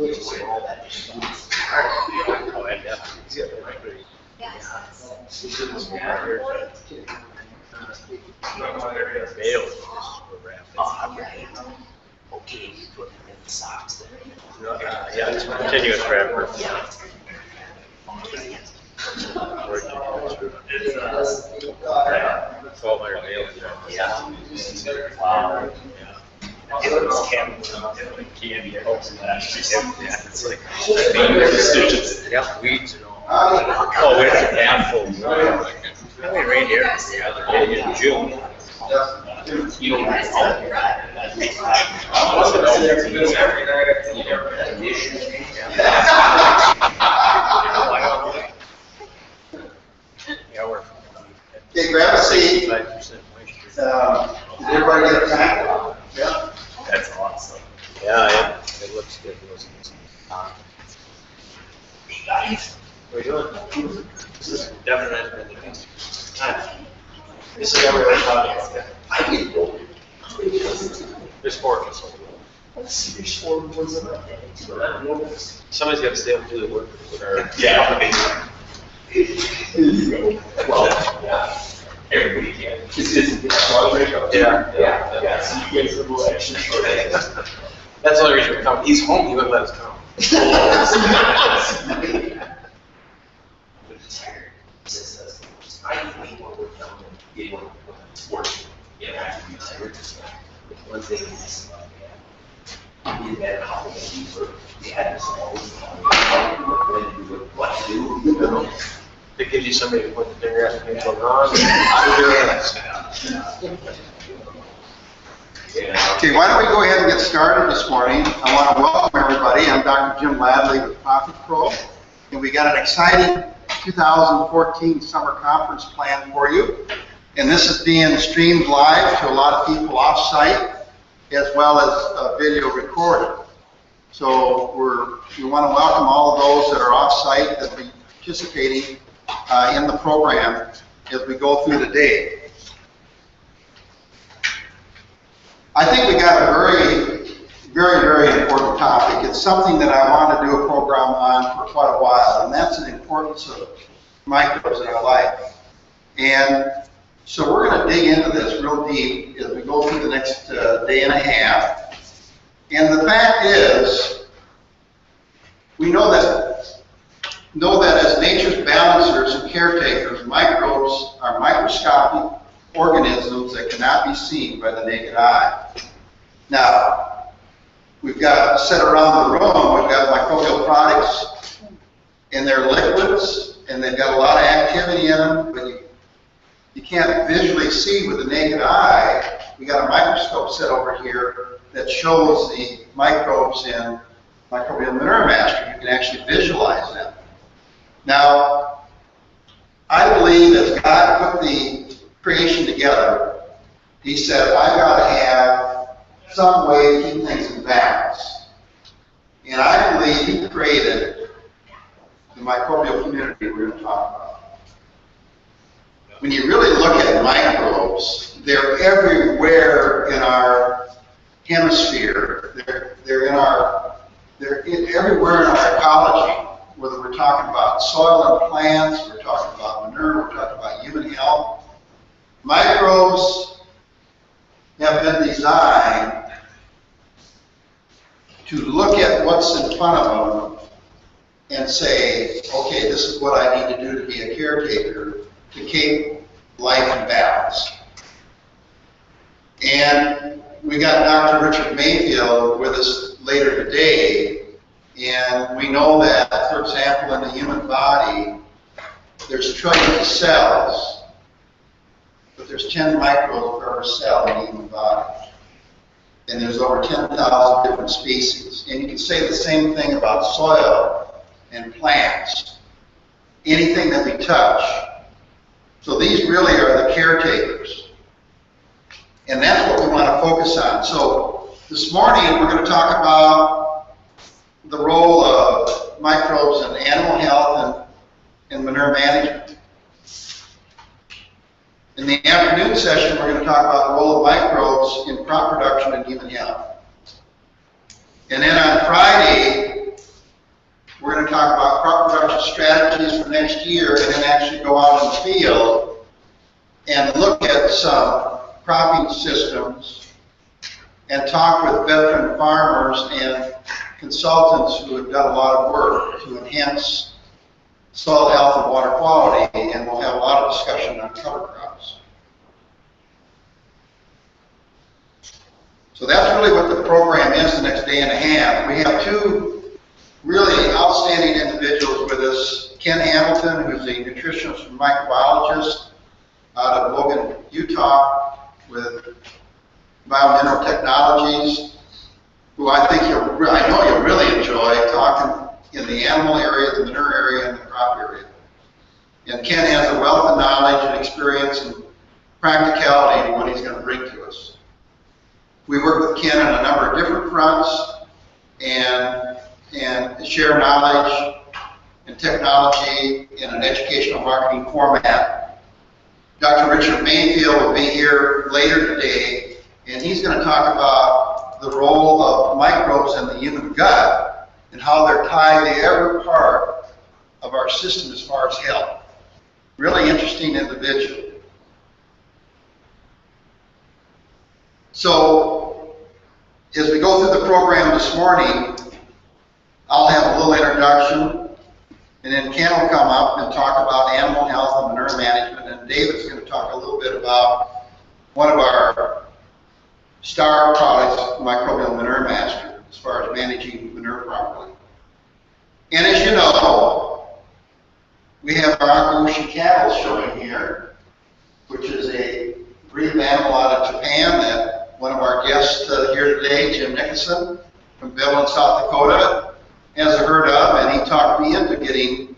Oh, and bales were wrapped. Okay, you put it in the socks there. Yeah, it's continuous wrapper. Okay. 1,200 bales. Yeah. Wow. It was Candy pulps and that. Yeah, it's like yeah, weeds and all. Oh, it's a handful. How many reindeer the other day in June? You don't have Yeah, we're Okay, grab a seat. 5% moisture. Did everybody get a pack? Yeah. That's awesome. Yeah, it looks good. What are you doing? Definitely. This is everywhere talking. I didn't go. There's 4 of us. Somebody's got to stay up and do the work. Yeah. Well, yeah. Everybody can. Yeah. So you get some more action. That's the only reason we come. He's home, he wouldn't let us come. I think what we're done getting sports. Yeah, one thing is, we had a couple of people, they had this always what to do, you know? It gives you somebody to point the finger at and go, on. Okay, why don't we go ahead and get started this morning. I want to welcome everybody. I'm Dr. Jim Ladley with Profit Pro, and we got an exciting 2014 summer conference planned for you. And this is being streamed live to a lot of people off-site, as well as video recorded. So we want to welcome all of those that are off-site that will be participating in the program as we go through the day. I think we got a very important topic. It's something that I want to do a program on for quite a while, and that's the importance of microbes in our life. And so we're going to dig into this real deep as we go through the next day and a half. And the fact is, we know that as nature's balancers and caretakers, microbes are microscopic organisms that cannot be seen by the naked eye. Now, we've got set around the room, we've got microbial products, and they're liquids, and they've got a lot of activity in them, but you can't visually see with the naked eye. We got a microscope set over here that shows the microbes in Microbial Manure Master. You can actually visualize them. Now, I believe as God put the creation together, He said, I've got to have some way to keep things in balance. And I believe He created the microbial community we're going to talk about. When you really look at microbes, they're everywhere in our hemisphere. They're everywhere in our ecology, whether we're talking about soil and plants, we're talking about manure, we're talking about human health. Microbes have been designed to look at what's in front of them and say, okay, this is what I need to do to be a caretaker to keep life in balance. And we got Dr. Richard Mayfield with us later today, and we know that, for example, in the human body, there's trillions of cells, but there's 10 microbes per cell in the human body. And there's over 10,000 different species. And you can say the same thing about soil and plants. Anything that we touch. So these really are the caretakers. And that's what we want to focus on. So this morning we're going to talk about the role of microbes in animal health and manure management. In the afternoon session, we're going to talk about the role of microbes in crop production and human health. And then on Friday, strategies for next year and then actually go out in the field and look at some cropping systems and talk with veteran farmers and consultants who have done a lot of work to enhance soil health and water quality, and we'll have a lot of discussion on cover crops. So that's really what the program is the next day and a half. We have two really outstanding individuals with us. Ken Hamilton, who's a nutritionist and microbiologist out of Logan, Utah, with Biomineral Technologies, who I think I know you'll really enjoy talking in the animal area, the manure area, and the crop area. And Ken has a wealth of knowledge and experience and practicality in what he's going to bring to us. We work with Ken on a number of different fronts and share knowledge and technology in an educational marketing format. Dr. Richard Mayfield will be here later today, and he's going to talk about the role of microbes in the human gut and how they're tied to every part of our system as far as health. Really interesting individual. So, as we go through the program this morning, I'll have a little introduction, and then Ken will come up and talk about animal health and manure management, and David's going to talk a little bit about one of our star products, Microbial Manure Master, as far as managing manure properly. And as you know, we have our Akaushi cattle showing here, which is a breed of animal out of Japan that one of our guests here today, Jim Nicholson from Billings, South Dakota, has heard of, and he talked me into getting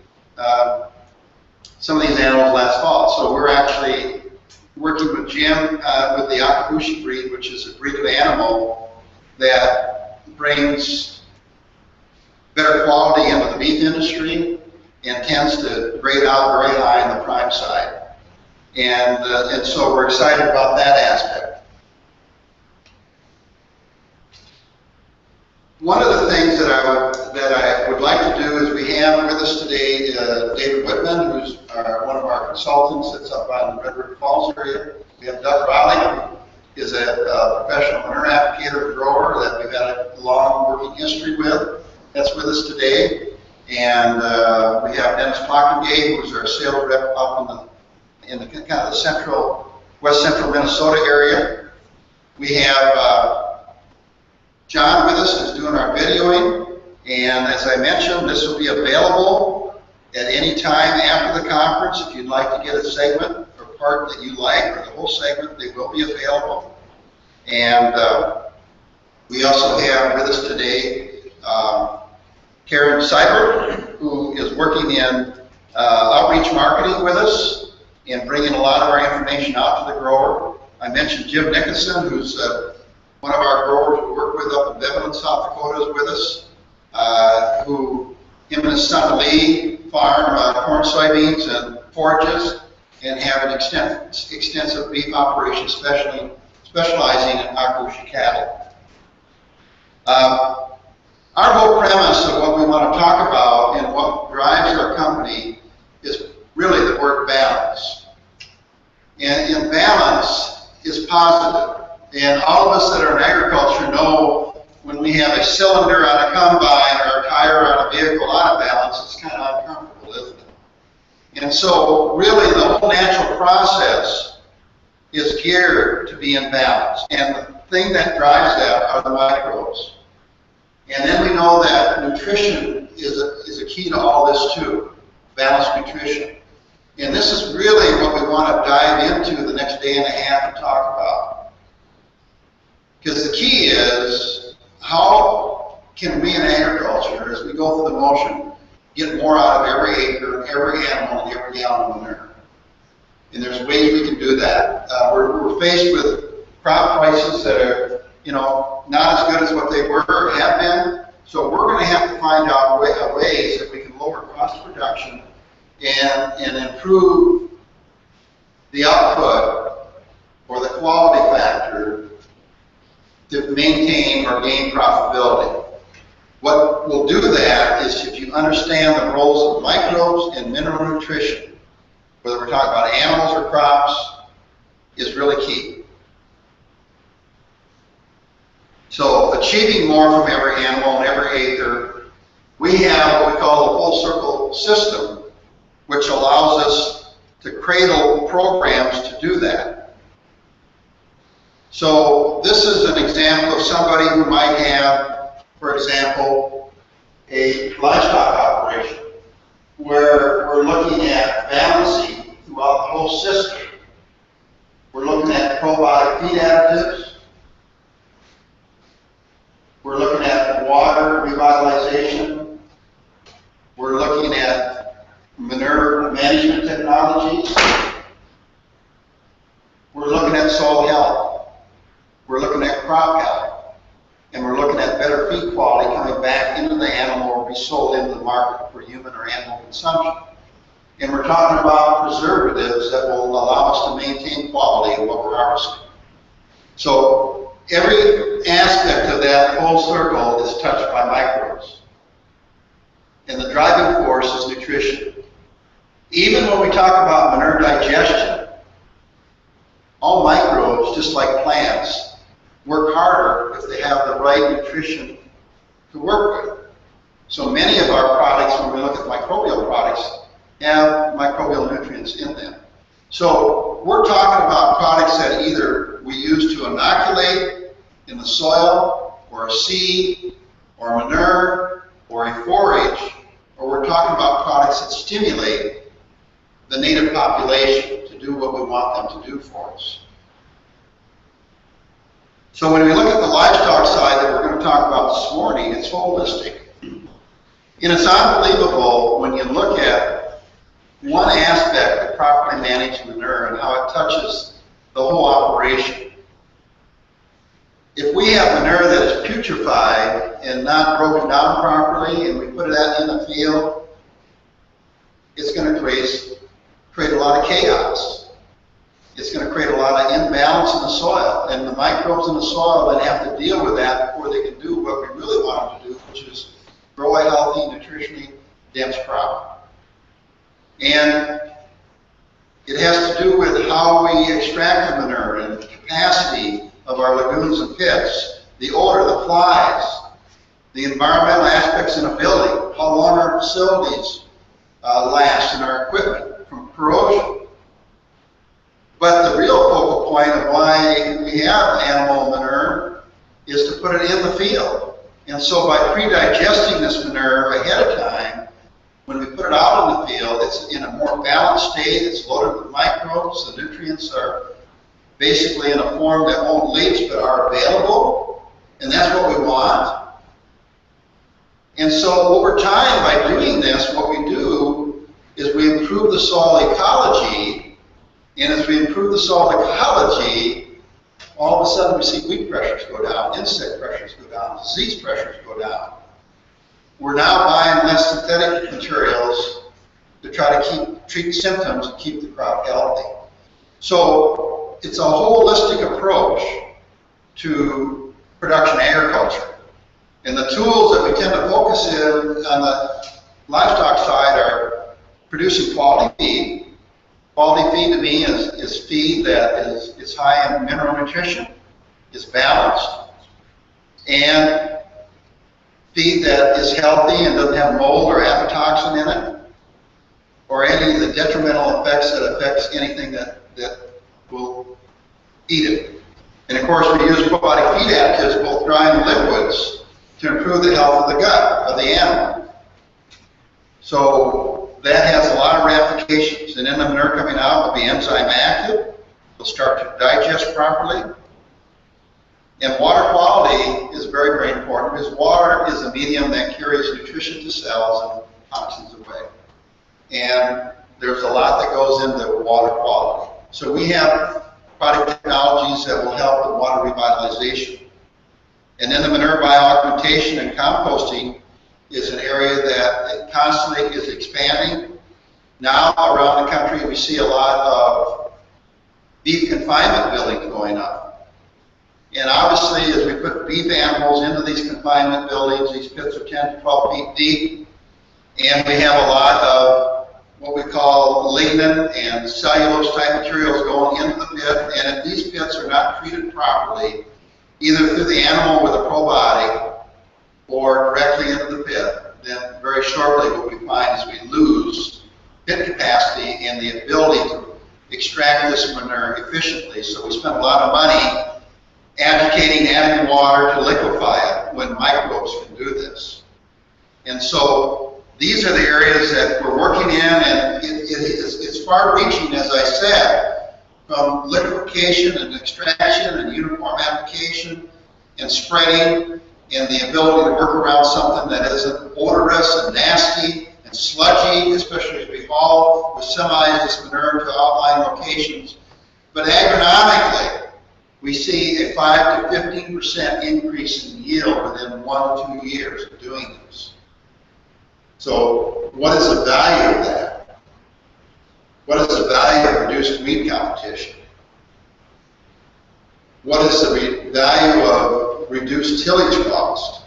some of these animals last fall. So we're actually working with Jim with the Akaushi breed, which is a breed of animal that brings better quality into the beef industry and tends to grade out very high in the prime side. And so we're excited about that aspect. One of the things that I would like to do is we have with us today David Whitman, who's one of our consultants that's up on the Red River Falls area. We have Doug Raleigh, who is a professional manure applicator grower that we've had a long working history with. That's with us today. And we have Dennis Klockengay, who's our sales rep up in the kind of the west central Minnesota area. We have John with us, who's doing our videoing, and as I mentioned, this will be available at any time after the conference. If you'd like to get a segment or part that you like, or the whole segment, they will be available. And we also have with us today Karen Seibert, who is working in outreach marketing with us and bringing a lot of our information out to the grower. I mentioned Jim Nicholson, who's one of our growers we work with up in Billings, South Dakota, is with us, who him and his son Lee farm corn, soybeans, and forages, and have an extensive beef operation, specializing in Akaushi cattle. Our whole premise of what we want to talk about and what drives our company is really the word balance. And balance is positive. And all of us that are in agriculture know when we have a cylinder on a combine or a tire on a vehicle out of balance, it's kind of uncomfortable, isn't it? And so really the whole natural process is geared to be in balance. And the thing that drives that are the microbes. And then we know that nutrition is a key to all this too, balanced nutrition. And this is really what we want to dive into the next day and a half and talk about. Because the key is, how can we in agriculture, as we go through the motion, get more out of every acre, every animal, and every gallon of manure? And there's ways we can do that. We're faced with crop prices that are, not as good as what they were or have been. So we're going to have to find out ways that we can lower cost of production and improve the output or the quality factor to maintain or gain profitability. What will do that is if you understand the roles of microbes in mineral nutrition, whether we're talking about animals or crops, is really key. So achieving more from every animal and every acre, we have what we call the full circle system, which allows us to cradle programs to do that. So this is an example of somebody who might have, for example, a livestock operation where we're looking at balancing throughout the whole system. We're looking at probiotic feed additives. We're looking at water revitalization. We're looking at manure management technologies. We're looking at soil health. We're looking at crop health. And we're looking at better feed quality coming back into the animal or be sold into the market for human or animal consumption. And we're talking about preservatives that will allow us to maintain quality of what we're harvesting. So every aspect of that whole circle is touched by microbes. And the driving force is nutrition. Even when we talk about manure digestion, all microbes, just like plants, work harder if they have the right nutrition to work with. So many of our products, when we look at microbial products, have microbial nutrients in them. So we're talking about products that either we use to inoculate in the soil, or a seed, or manure, or a forage, or we're talking about products that stimulate the native population to do what we want them to do for us. So when we look at the livestock side that we're going to talk about this morning, it's holistic. And it's unbelievable when you look at one aspect of properly managed manure and how it touches the whole operation. If we have manure that is putrefied and not broken down properly, and we put that in the field, it's going to create a lot of chaos. It's going to create a lot of imbalance in the soil, and the microbes in the soil then have to deal with that before they can do what we really want them to do, which is grow a healthy, nutritionally dense crop. And it has to do with how we extract the manure and the capacity of our lagoons and pits, the odor, the flies, the environmental aspects in a building, how long our facilities last and our equipment from corrosion. But the real focal point of why we have animal manure is to put it in the field. And so by pre-digesting this manure ahead of time, when we put it out in the field, it's in a more balanced state, it's loaded with microbes, the nutrients are basically in a form that won't leach but are available, and that's what we want. And so over time, by doing this, what we do is we improve the soil ecology, and as we improve the soil ecology, all of a sudden we see weed pressures go down, insect pressures go down, disease pressures go down. We're now buying less synthetic materials to try to treat symptoms and keep the crop healthy. So it's a holistic approach to production agriculture. And the tools that we tend to focus in on the livestock side are producing quality feed. Quality feed to me is feed that is high in mineral nutrition, is balanced, and feed that is healthy and doesn't have mold or aflatoxin in it, or any of the detrimental effects that affects anything that will eat it. And of course, we use probiotic feed additives, both dry and liquids, to improve the health of the gut of the animal. So that has a lot of ramifications, and then the manure coming out will be enzyme active, will start to digest properly. And water quality is very, very important, because water is a medium that carries nutrition to cells and toxins away. And there's a lot that goes into water quality. So we have product technologies that will help with water revitalization. And then the manure bioaugmentation and composting is an area that constantly is expanding. Now around the country we see a lot of beef confinement buildings going up. And obviously, as we put beef animals into these confinement buildings, these pits are 10 to 12 feet deep, and we have a lot of what we call lignin and cellulose type materials going into the pit, and if these pits are not treated properly, either through the animal with a probiotic or directly into the pit, then very shortly what we find is we lose pit capacity and the ability to extract this manure efficiently. So we spend a lot of money agitating, adding water to liquefy it when microbes can do this. And so these are the areas that we're working in, and it's far-reaching, as I said, from liquefaction and extraction and uniform application and spreading and the ability to work around something that isn't odorous and nasty and sludgy, especially as we haul with semis this manure to outlying locations. But agronomically, we see a 5 to 15% increase in yield within 1 to 2 years of doing this. So what is the value of that? What is the value of reduced weed competition? What is the value of reduced tillage cost?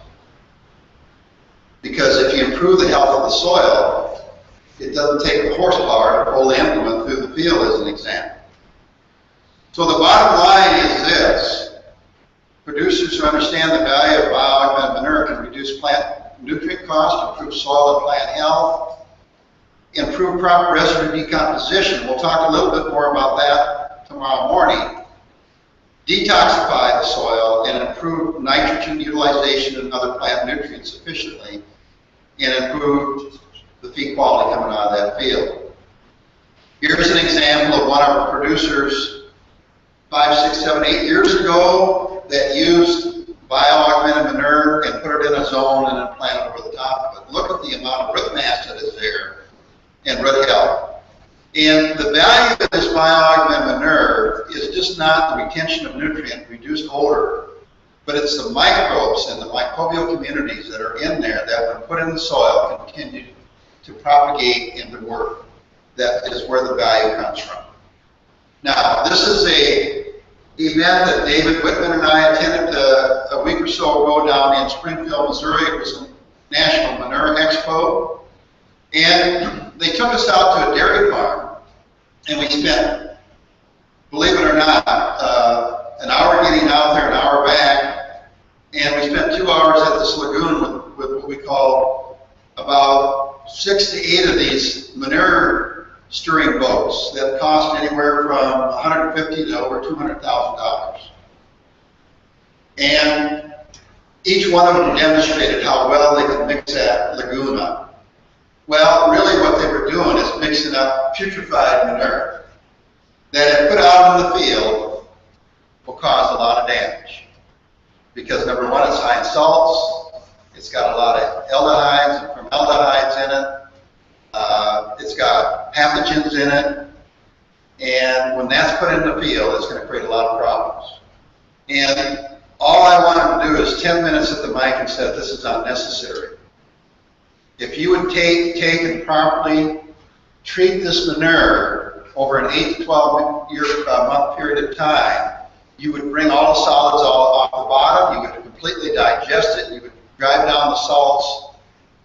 Because if you improve the health of the soil, it doesn't take the horsepower to pull the implement through the field, as an example. So the bottom line is this: producers who understand the value of bioaugmented manure can reduce plant nutrient costs, improve soil and plant health, improve crop residue decomposition. We'll talk a little bit more about that tomorrow morning. Detoxify the soil and improve nitrogen utilization and other plant nutrients efficiently, and improve the feed quality coming out of that field. Here's an example of one of our producers 5, 6, 7, 8 years ago that used bioaugmented manure and put it in a zone and then planted over the top of it. Look at the amount of root mass that is there and root health. And the value of this bioaugmented manure is just not the retention of nutrient, reduced odor, but it's the microbes and the microbial communities that are in there that, when put in the soil, continue to propagate and to work. That is where the value comes from. Now, this is a event that David Whitman and I attended a week or so ago down in Springfield, Missouri. It was a National Manure Expo. And they took us out to a dairy farm, and we spent, believe it or not, an hour getting out there, an hour back, and we spent 2 hours at this lagoon with what we call about 6 to 8 of these manure stirring boats that cost anywhere from $150,000 to over $200,000. And each one of them demonstrated how well they could mix that lagoon up. Well, really what they were doing is mixing up putrefied manure that, if put out in the field, will cause a lot of damage. Because number one, it's high in salts, it's got a lot of aldehydes and formaldehydes in it, it's got pathogens in it, and when that's put in the field, it's going to create a lot of problems. And all I want them to do is 10 minutes at the mic and say, this is unnecessary. If you would take and properly treat this manure over an 8 to 12 month period of time, you would bring all the solids off the bottom, you would completely digest it, you would drive down the salts,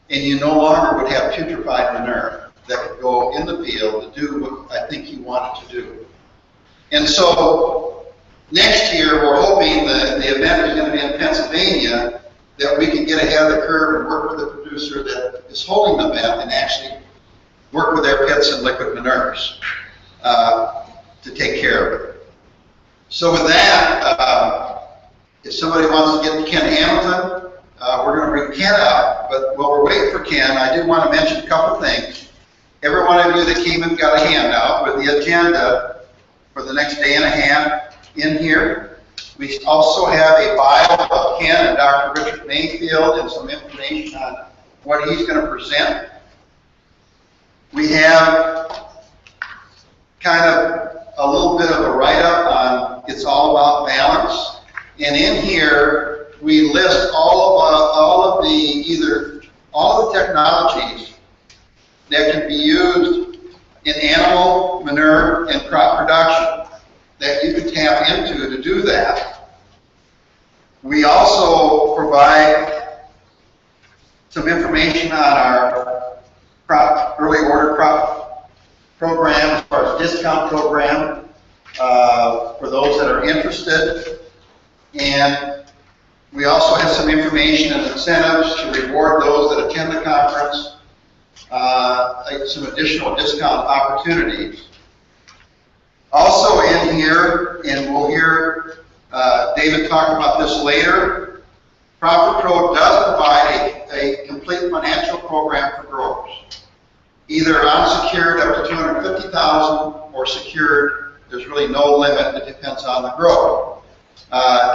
and you no longer would have putrefied manure that could go in the field to do what I think you want it to do. And so next year, we're hoping that the event is going to be in Pennsylvania, that we can get ahead of the curve and work with the producer that is holding the event and actually work with their pits and liquid manures to take care of it. So with that, if somebody wants to get Ken Hamilton, we're going to bring Ken up. But while we're waiting for Ken, I do want to mention a couple things. Every one of you that came in got a handout with the agenda for the next day and a half in here. We also have a bio of Ken and Dr. Richard Mayfield and some information on what he's going to present. We have kind of a little bit of a write-up on It's All About Balance. And in here, we list all of the technologies that can be used in animal manure and crop production that you can tap into to do that. We also provide some information on our early order crop program, as far as discount program, for those that are interested. And we also have some information and incentives to reward those that attend the conference, like some additional discount opportunities. Also in here, and we'll hear David talk about this later, Profit Pro does provide a complete financial program for growers. Either unsecured up to $250,000 or secured, there's really no limit, it depends on the grower.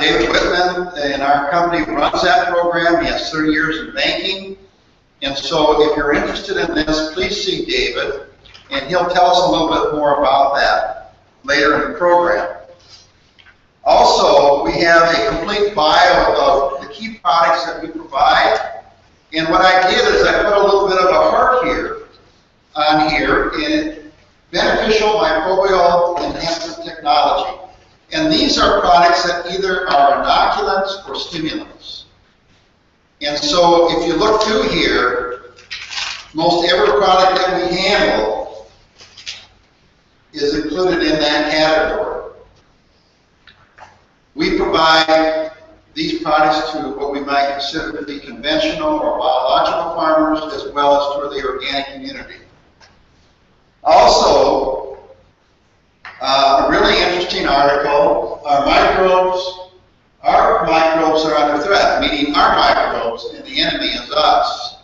David Whitman in our company runs that program. He has 30 years in banking. And so if you're interested in this, please see David, and he'll tell us a little bit more about that later in the program. Also, we have a complete bio of the key products that we provide. And what I did is I put a little bit of a heart here in beneficial microbial enhancement technology. And these are products that either are inoculants or stimulants. And so if you look through here, most every product that we handle is included in that category. We provide these products to what we might consider to be conventional or biological farmers, as well as to the organic community. Also, a really interesting article, our microbes are under threat, meaning our microbes and the enemy is us.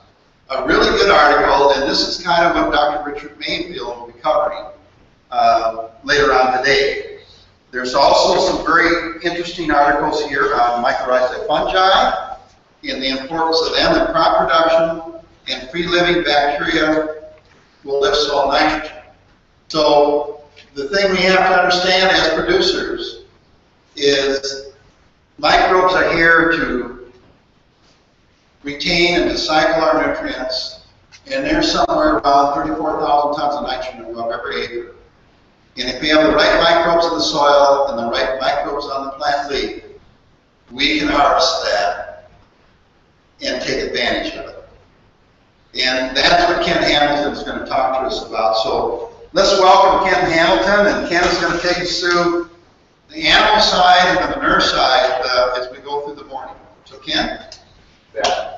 A really good article, and this is kind of what Dr. Richard Mayfield will be covering later on today. There's also some very interesting articles here on mycorrhizal fungi and the importance of them in crop production, and free-living bacteria will lift soil nitrogen. So the thing we have to understand as producers is microbes are here to retain and recycle our nutrients, and they're somewhere around 34,000 tons of nitrogen above every acre. And if we have the right microbes in the soil and the right microbes on the plant leaf, we can harvest that and take advantage of it. And that's what Ken Hamilton is going to talk to us about. So let's welcome Ken Hamilton, and Ken is going to take us through the animal side and the nurse side as we go through the morning. So Ken? Yeah.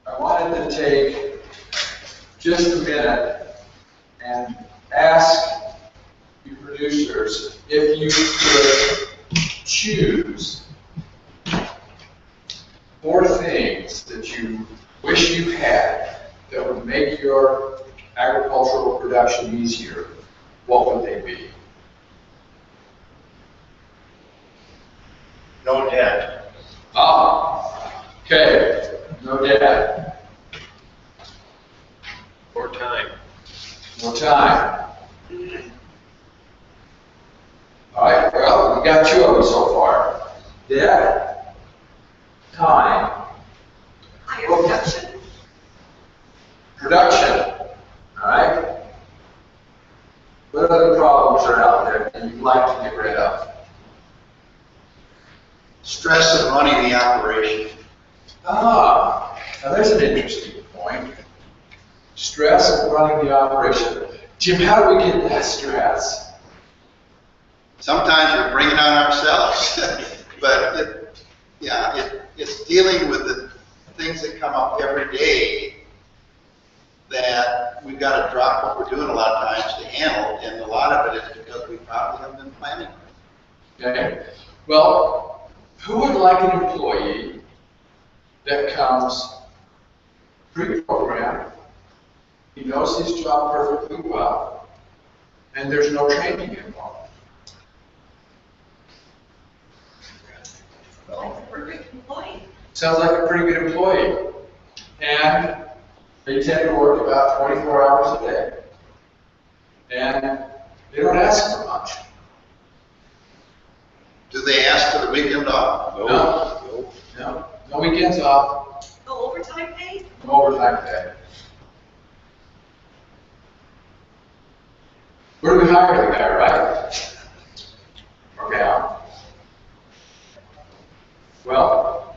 I wanted to take just a minute and ask you producers if you could choose 4 things that you wish you had that would make your agricultural production easier, what would they be? No debt. Okay, no debt. More time. More time. All right, well, we got 2 of them so far. Debt, time, Higher production. production. All right? What other problems are out there that you'd like to get rid of? Stress of running the operation. Now there's an interesting point. Stress of running the operation. Jim, how do we get that stress? Sometimes we bring it on ourselves, but it's dealing with the things that come up every day that we've got to drop what we're doing a lot of times to handle, and a lot of it is because we probably haven't been planning. Okay. Well, who would like an employee that comes pre-programmed, he knows his job perfectly well, and there's no training involved? Like a perfect employee. Sounds like a pretty good employee. And they tend to work about 24 hours a day. And they don't ask for much. Do they ask for the weekend off? No weekends off, No overtime pay? no overtime pay. Where do we hire the guy, right? Or gal? Well,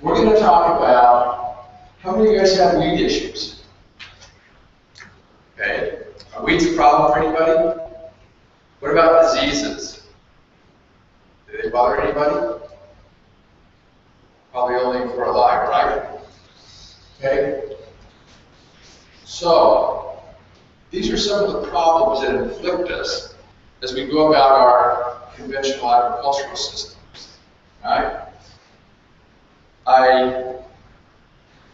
we're going to talk about how many of you guys have weed issues? Okay. Are weeds a problem for anybody? What about diseases? Do they bother anybody? Probably only for a life, right? Okay. So, these are some of the problems that inflict us as we go about our conventional agricultural systems. Right? I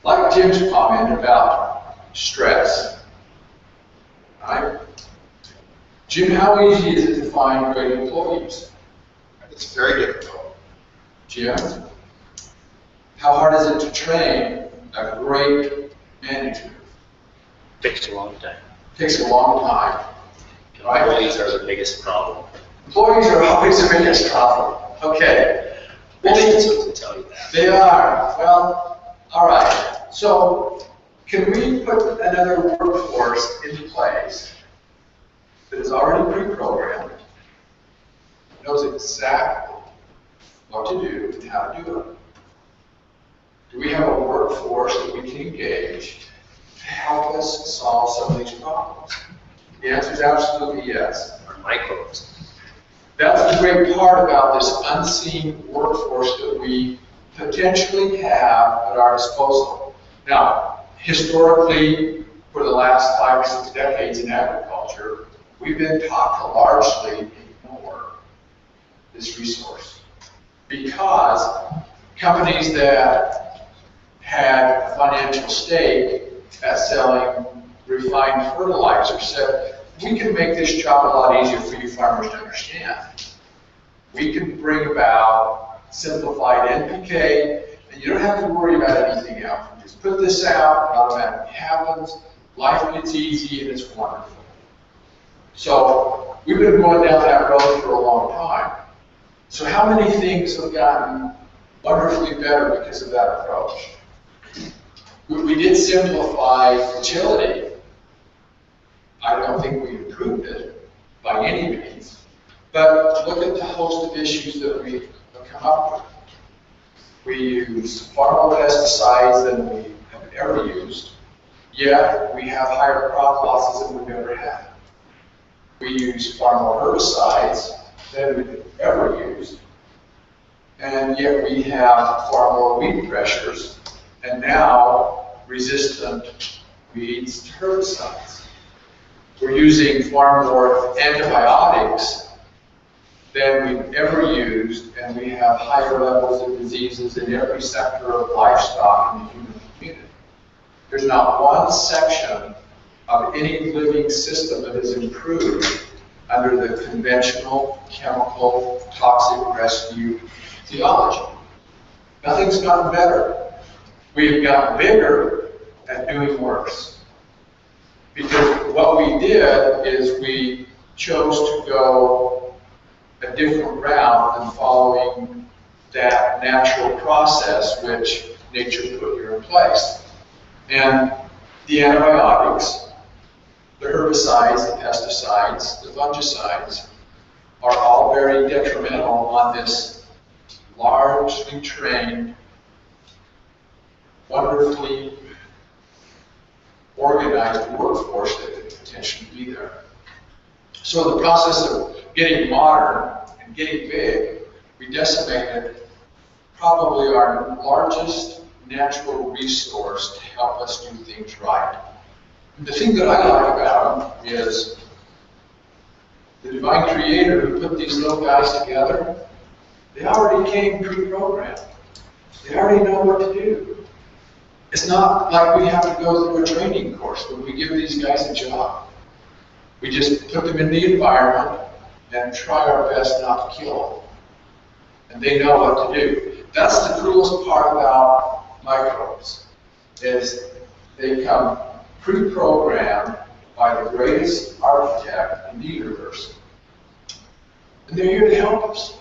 like Jim's comment about stress. Right? Jim, how easy is it to find great employees? It's very difficult. Jim, how hard is it to train a great manager? Takes a long time. Takes a long time. Right? Employees are the biggest problem. Employees are always the biggest problem. Okay. Businesses will tell you that. They are. Well, all right. So, can we put another workforce into place that is already pre-programmed, knows exactly what to do and how to do it? Do we have a workforce that we can engage to help us solve some of these problems? The answer is absolutely yes. Or microbes. That's the great part about this unseen workforce that we potentially have at our disposal. Now, historically, for the last 5 or 6 decades in agriculture, we've been taught to largely ignore this resource because companies that had a financial stake at selling refined fertilizer said, we can make this job a lot easier for you farmers to understand. We can bring about simplified NPK, and you don't have to worry about anything else. You just put this out, it automatically happens, life gets easy, and it's wonderful. So we've been going down that road for a long time. So how many things have gotten wonderfully better because of that approach? We did simplify fertility. I don't think we improved it by any means. But look at the host of issues that we've come up with. We use far more pesticides than we have ever used, yet we have higher crop losses than we've ever had. We use far more herbicides than we've ever used, and yet we have far more weed pressures, and now resistant weeds to herbicides. We're using far more antibiotics than we've ever used, and we have higher levels of diseases in every sector of livestock in the human community. There's not one section of any living system that is improved under the conventional chemical toxic rescue theology. Nothing's gotten better. We've gotten bigger at doing worse. Because what we did is we chose to go a different route than following that natural process which nature put here in place. And the antibiotics, the herbicides, the pesticides, the fungicides are all very detrimental on this largely trained, wonderfully organized workforce that could potentially be there. So the process of getting modern and getting big, we decimated probably our largest natural resource to help us do things right. The thing that I like about them is the divine creator who put these little guys together, they already came pre-programmed. They already know what to do. It's not like we have to go through a training course when we give these guys a job. We just put them in the environment and try our best not to kill them. And they know what to do. That's the coolest part about microbes, is they come pre-programmed by the greatest architect in the universe. And they're here to help us.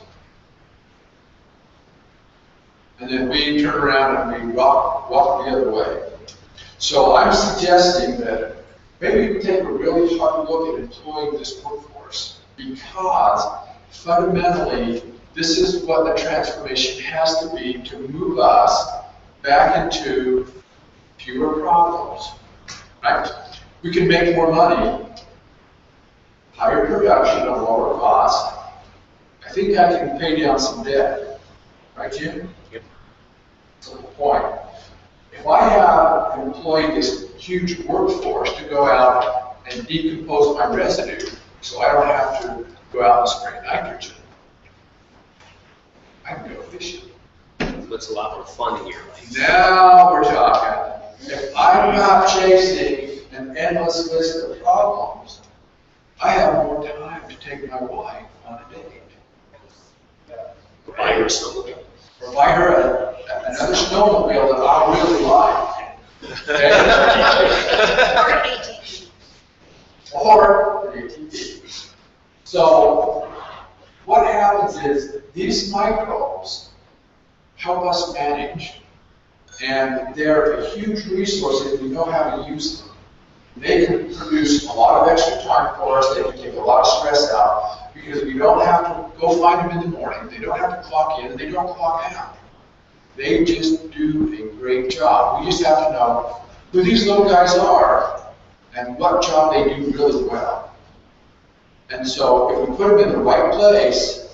And then we turn around and we walk the other way. So I'm suggesting that maybe we take a really hard look at employing this workforce, because fundamentally, this is what the transformation has to be to move us back into fewer problems, right? We can make more money, higher production at lower cost. I think I can pay down some debt, right, Jim? Yep. That's the point. If I have employed this huge workforce to go out and decompose my residue, so I don't have to go out and spray nitrogen, I can go fishing. It's a lot more fun in your life. Now we're talking. If I'm not chasing an endless list of problems, I have more time to take my wife on a date. Buy her a snowmobile. Or buy her another snowmobile that I really like. Or an ATV. So what happens is these microbes help us manage, and they're a huge resource if we know how to use them. They can produce a lot of extra time for us, they can take a lot of stress out, because we don't have to go find them in the morning, they don't have to clock in, they don't clock out. They just do a great job. We just have to know who these little guys are and what job they do really well. And so if we put them in the right place,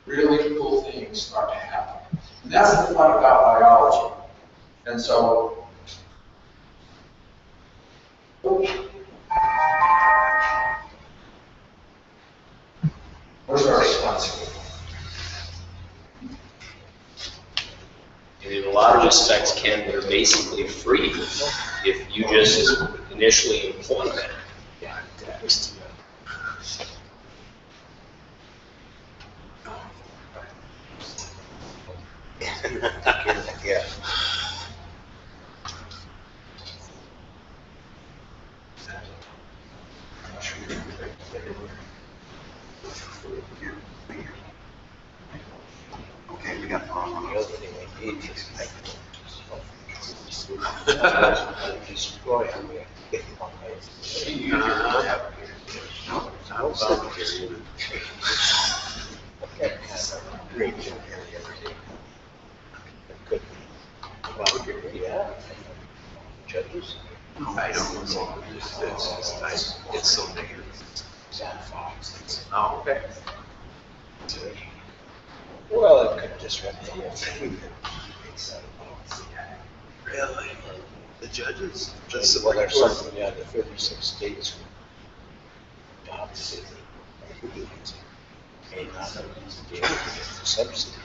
really cool things start to happen. And that's the fun about biology. And so, where's our response? And in a lot of respects, Ken, they're basically free if you just initially employ them. Yeah. Yeah. Okay, we got the wrong one. The other thing we need is destroy them. Great job every day. Good. Well, yeah. Judges? I don't know. It's so negative. Oh, okay. Well, it could disrupt the whole thing. Really? The judges? Well, there's something, yeah, the 56 states. Opposite. May not be able to get the subsidy.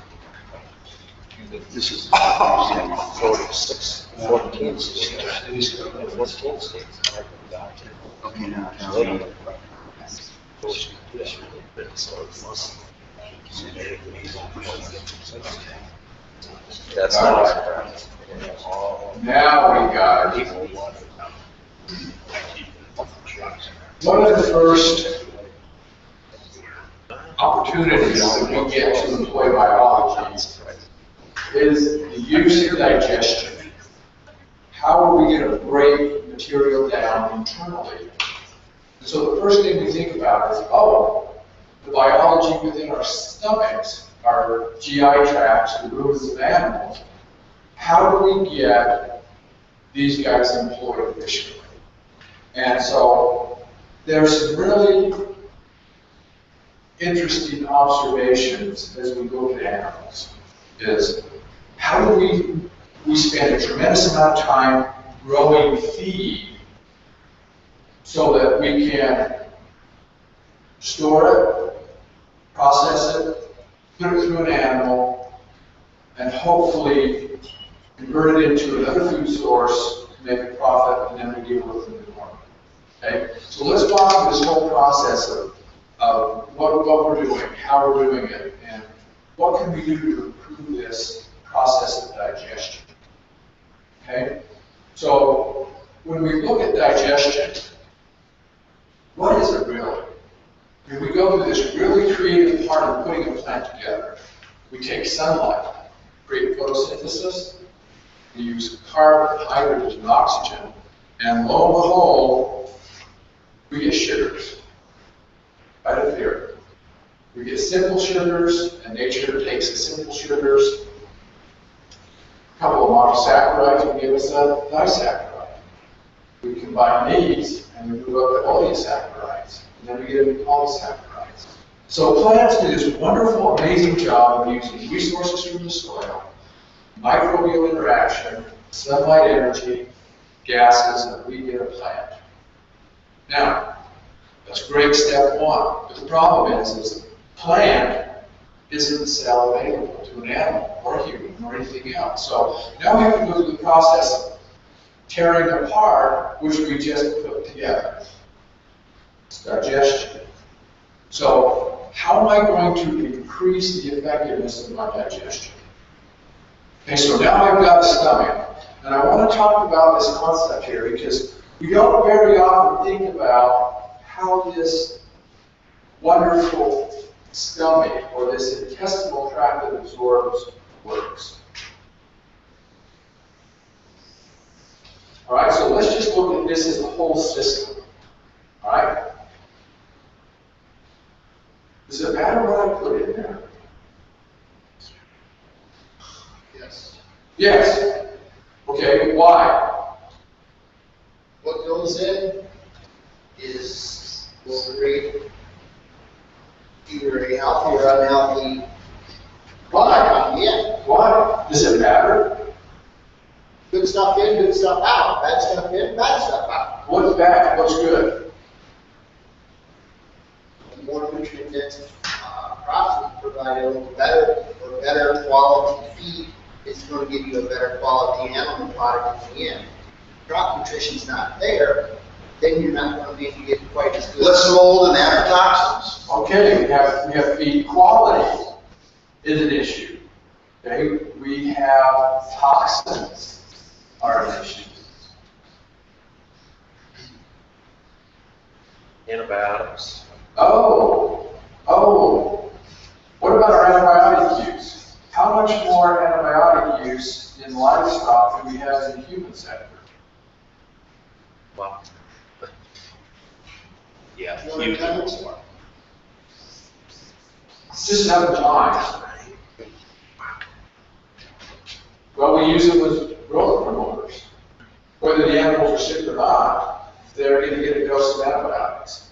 This is. 46, 14 states. 14 states. Okay, now. That's not. Now we got it. One of the first opportunities that we get to employ biology is the use of digestion. How are we going to break material down internally? So the first thing we think about is, oh, the biology within our stomachs, our GI tracts, the roots of animals. How do we get these guys employed efficiently? And so there's some really interesting observations as we look at animals. Is how do we spend a tremendous amount of time growing feed so that we can store it, process it, put it through an animal, and hopefully convert it into another food source, make a profit, and then we deal with it more. Okay? So let's walk through this whole process of what we're doing, how we're doing it, and what can we do to improve this process of digestion. Okay? So when we look at digestion, what is it really? I mean, we go through this really creative part of putting a plant together. We take sunlight, create photosynthesis, we use carbon, hydrogen, and oxygen, and lo and behold, we get sugars. Right up here. We get simple sugars, and nature takes the simple sugars, a couple of monosaccharides will give us a disaccharide. We combine these, and we move up to polysaccharides, and then we get into polysaccharides. So plants do this wonderful, amazing job of using resources from the soil, microbial interaction, sunlight energy, gases, and we get a plant. Now, that's great, step one. But the problem is plant isn't cell available to an animal or a human or anything else. So now we have to go through the process of tearing apart, which we just put together. It's digestion. So how am I going to increase the effectiveness of my digestion? Okay, so now I've got the stomach. And I want to talk about this concept here because we don't very often think about how this wonderful stomach or this intestinal tract that absorbs works. All right, so let's just look at this as a whole system. All right? Does it matter what I put in there? Yes. Yes. Okay, why? What goes in will create either a healthy or unhealthy product on the end. Why? Does it matter? Good stuff in, good stuff out. Bad stuff in, bad stuff out. What's bad? What's good? The more nutrient dense crops we provide a little better or better quality feed, it's going to give you a better quality animal product in the end. Crop nutrition's not there, then you're not going to be able to get quite as good. Less mold and antitoxins. Okay, we have feed quality is an issue. Okay, we have toxins are an issue. Antibiotics. Oh, what about our antibiotic use? How much more antibiotic use in livestock than we have in the human sector? Well, yeah, You want to huge comment? more. Just 7 times. Well, we use them as growth promoters. Whether the animals are sick or not, they're going to get a dose of antibiotics.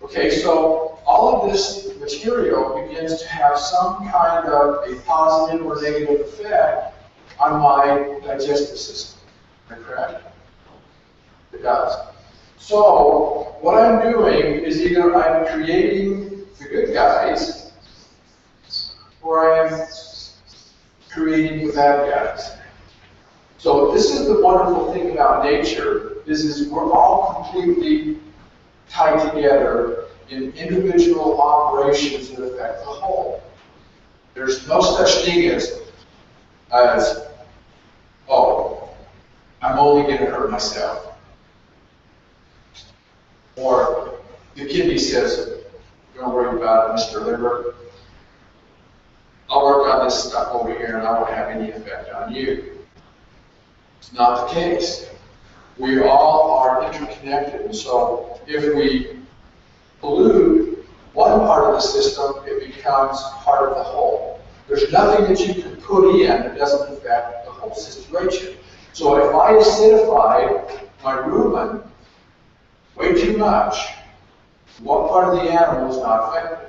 Okay, so all of this material begins to have some kind of a positive or negative effect on my digestive system. Am I correct? It does. So what I'm doing is either I'm creating the good guys or I'm creating the bad guys. So this is the wonderful thing about nature, is we're all completely tied together in individual operations that affect the whole. There's no such thing as oh, I'm only going to hurt myself. Or the kidney says, don't worry about it, Mr. Liver. I'll work on this stuff over here and I won't have any effect on you. It's not the case. We all are interconnected, and so if we pollute one part of the system, it becomes part of the whole. There's nothing that you can put in that doesn't affect the whole situation. So if I acidify my rumen way too much, what part of the animal is not affected?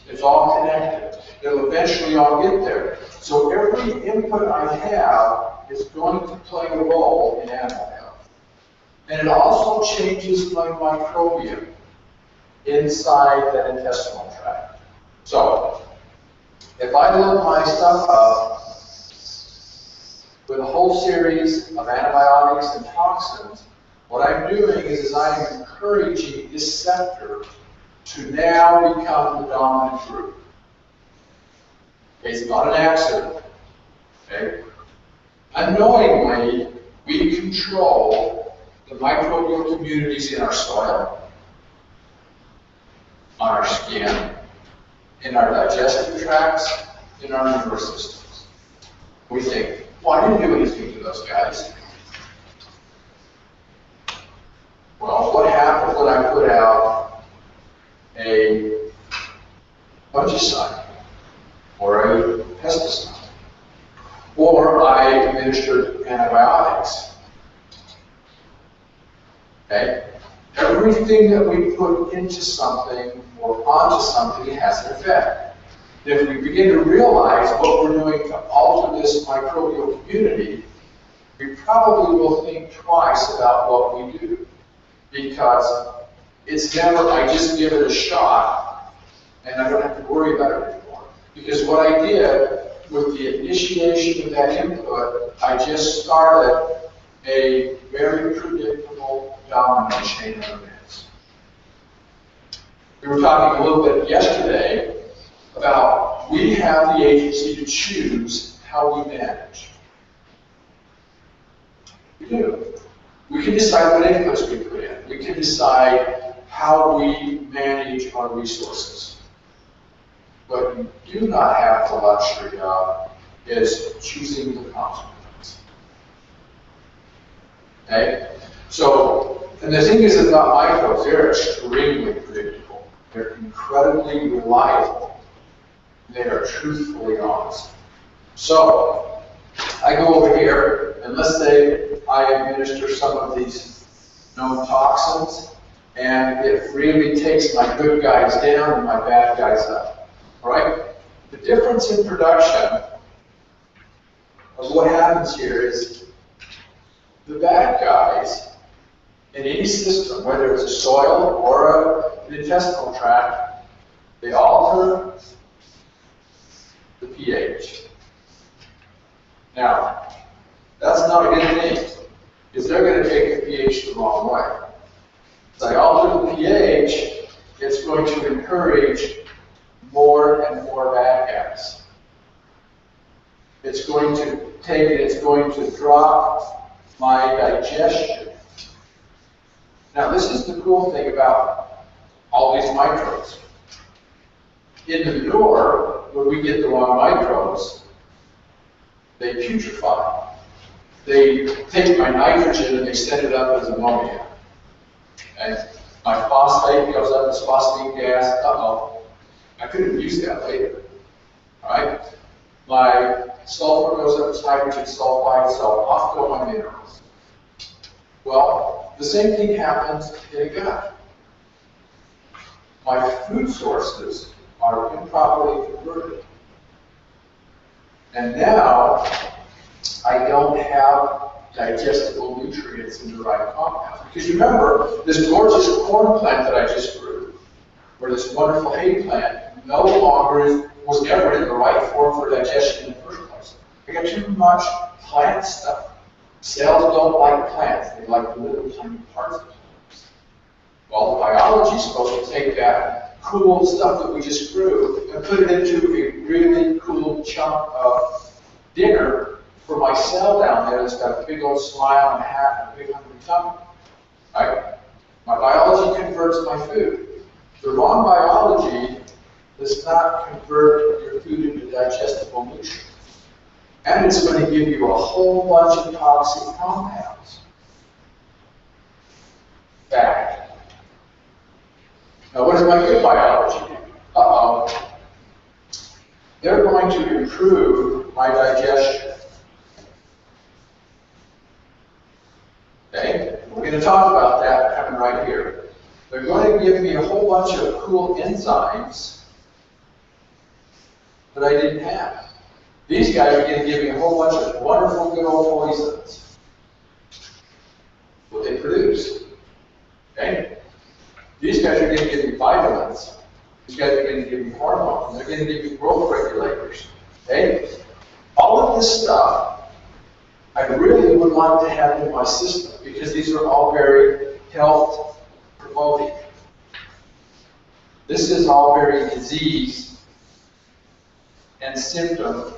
It's all connected. It'll eventually all get there. So every input I have is going to play a role in animal health. And it also changes my microbiome inside that intestinal tract. So if I load my stuff up with a whole series of antibiotics and toxins, what I'm doing is I'm encouraging this sector to now become the dominant group. Okay, it's not an accident. Okay? Unknowingly, we control the microbial communities in our soil, on our skin, in our digestive tracts, in our nervous systems. We think, well, I didn't do anything to those guys. put out a fungicide or a pesticide, or I administered antibiotics. Okay? Everything that we put into something or onto something has an effect. If we begin to realize what we're doing to alter this microbial community, we probably will think twice about what we do. Because it's never, I just give it a shot and I don't have to worry about it anymore. Because what I did with the initiation of that input, I just started a very predictable domino chain of events. We were talking a little bit yesterday about we have the agency to choose how we manage. We do. We can decide what inputs we put in. We can decide how we manage our resources. What you do not have the luxury of is choosing the consequence. Okay? So, and the thing is about microbes, they're extremely predictable. They're incredibly reliable. They are truthfully honest. So, I go over here, and let's say I administer some of these known toxins, and it really takes my good guys down and my bad guys up. All right? The difference in production of what happens here is the bad guys in any system, whether it's a soil or an intestinal tract, they alter the pH. Now, that's not a good thing, because they're going to take the pH the wrong way. As I alter the pH, it's going to encourage more and more bad guys. It's going to take it, it's going to drop my digestion. Now, this is the cool thing about all these microbes. In the manure, when we get the wrong microbes, they putrefy. They take my nitrogen and they set it up as ammonia. And my phosphate goes up as phosphate gas. Uh-oh. I couldn't use that later. All right? My sulfur goes up as hydrogen sulfide, so off go my minerals. Well, the same thing happens in a gut. My food sources are improperly converted. And now, I don't have digestible nutrients in the right compounds. Because remember, this gorgeous corn plant that I just grew, or this wonderful hay plant, no longer was never in the right form for digestion in the first place. I got too much plant stuff. Cells don't like plants, they like the little tiny parts of plants. Well, the biology is supposed to take that cool stuff that we just grew and put it into a really cool chunk of dinner for my cell down there that's got a big old smile and a hat and a big hungry tummy. Right? My biology converts my food. The wrong biology does not convert your food into digestible nutrients. And it's going to give you a whole bunch of toxic compounds. Fact. Now, what does my good biology do? Uh-oh. They're going to improve my digestion. Okay? We're going to talk about that coming right here. They're going to give me a whole bunch of cool enzymes that I didn't have. These guys are going to give me a whole bunch of wonderful good old poisons. What they produce. Okay? These guys are going to give me vitamins. These guys are going to give me hormones. They're going to give me growth regulators. Okay? All of this stuff, I really would like to have in my system because these are all very health promoting. This is all very disease and symptom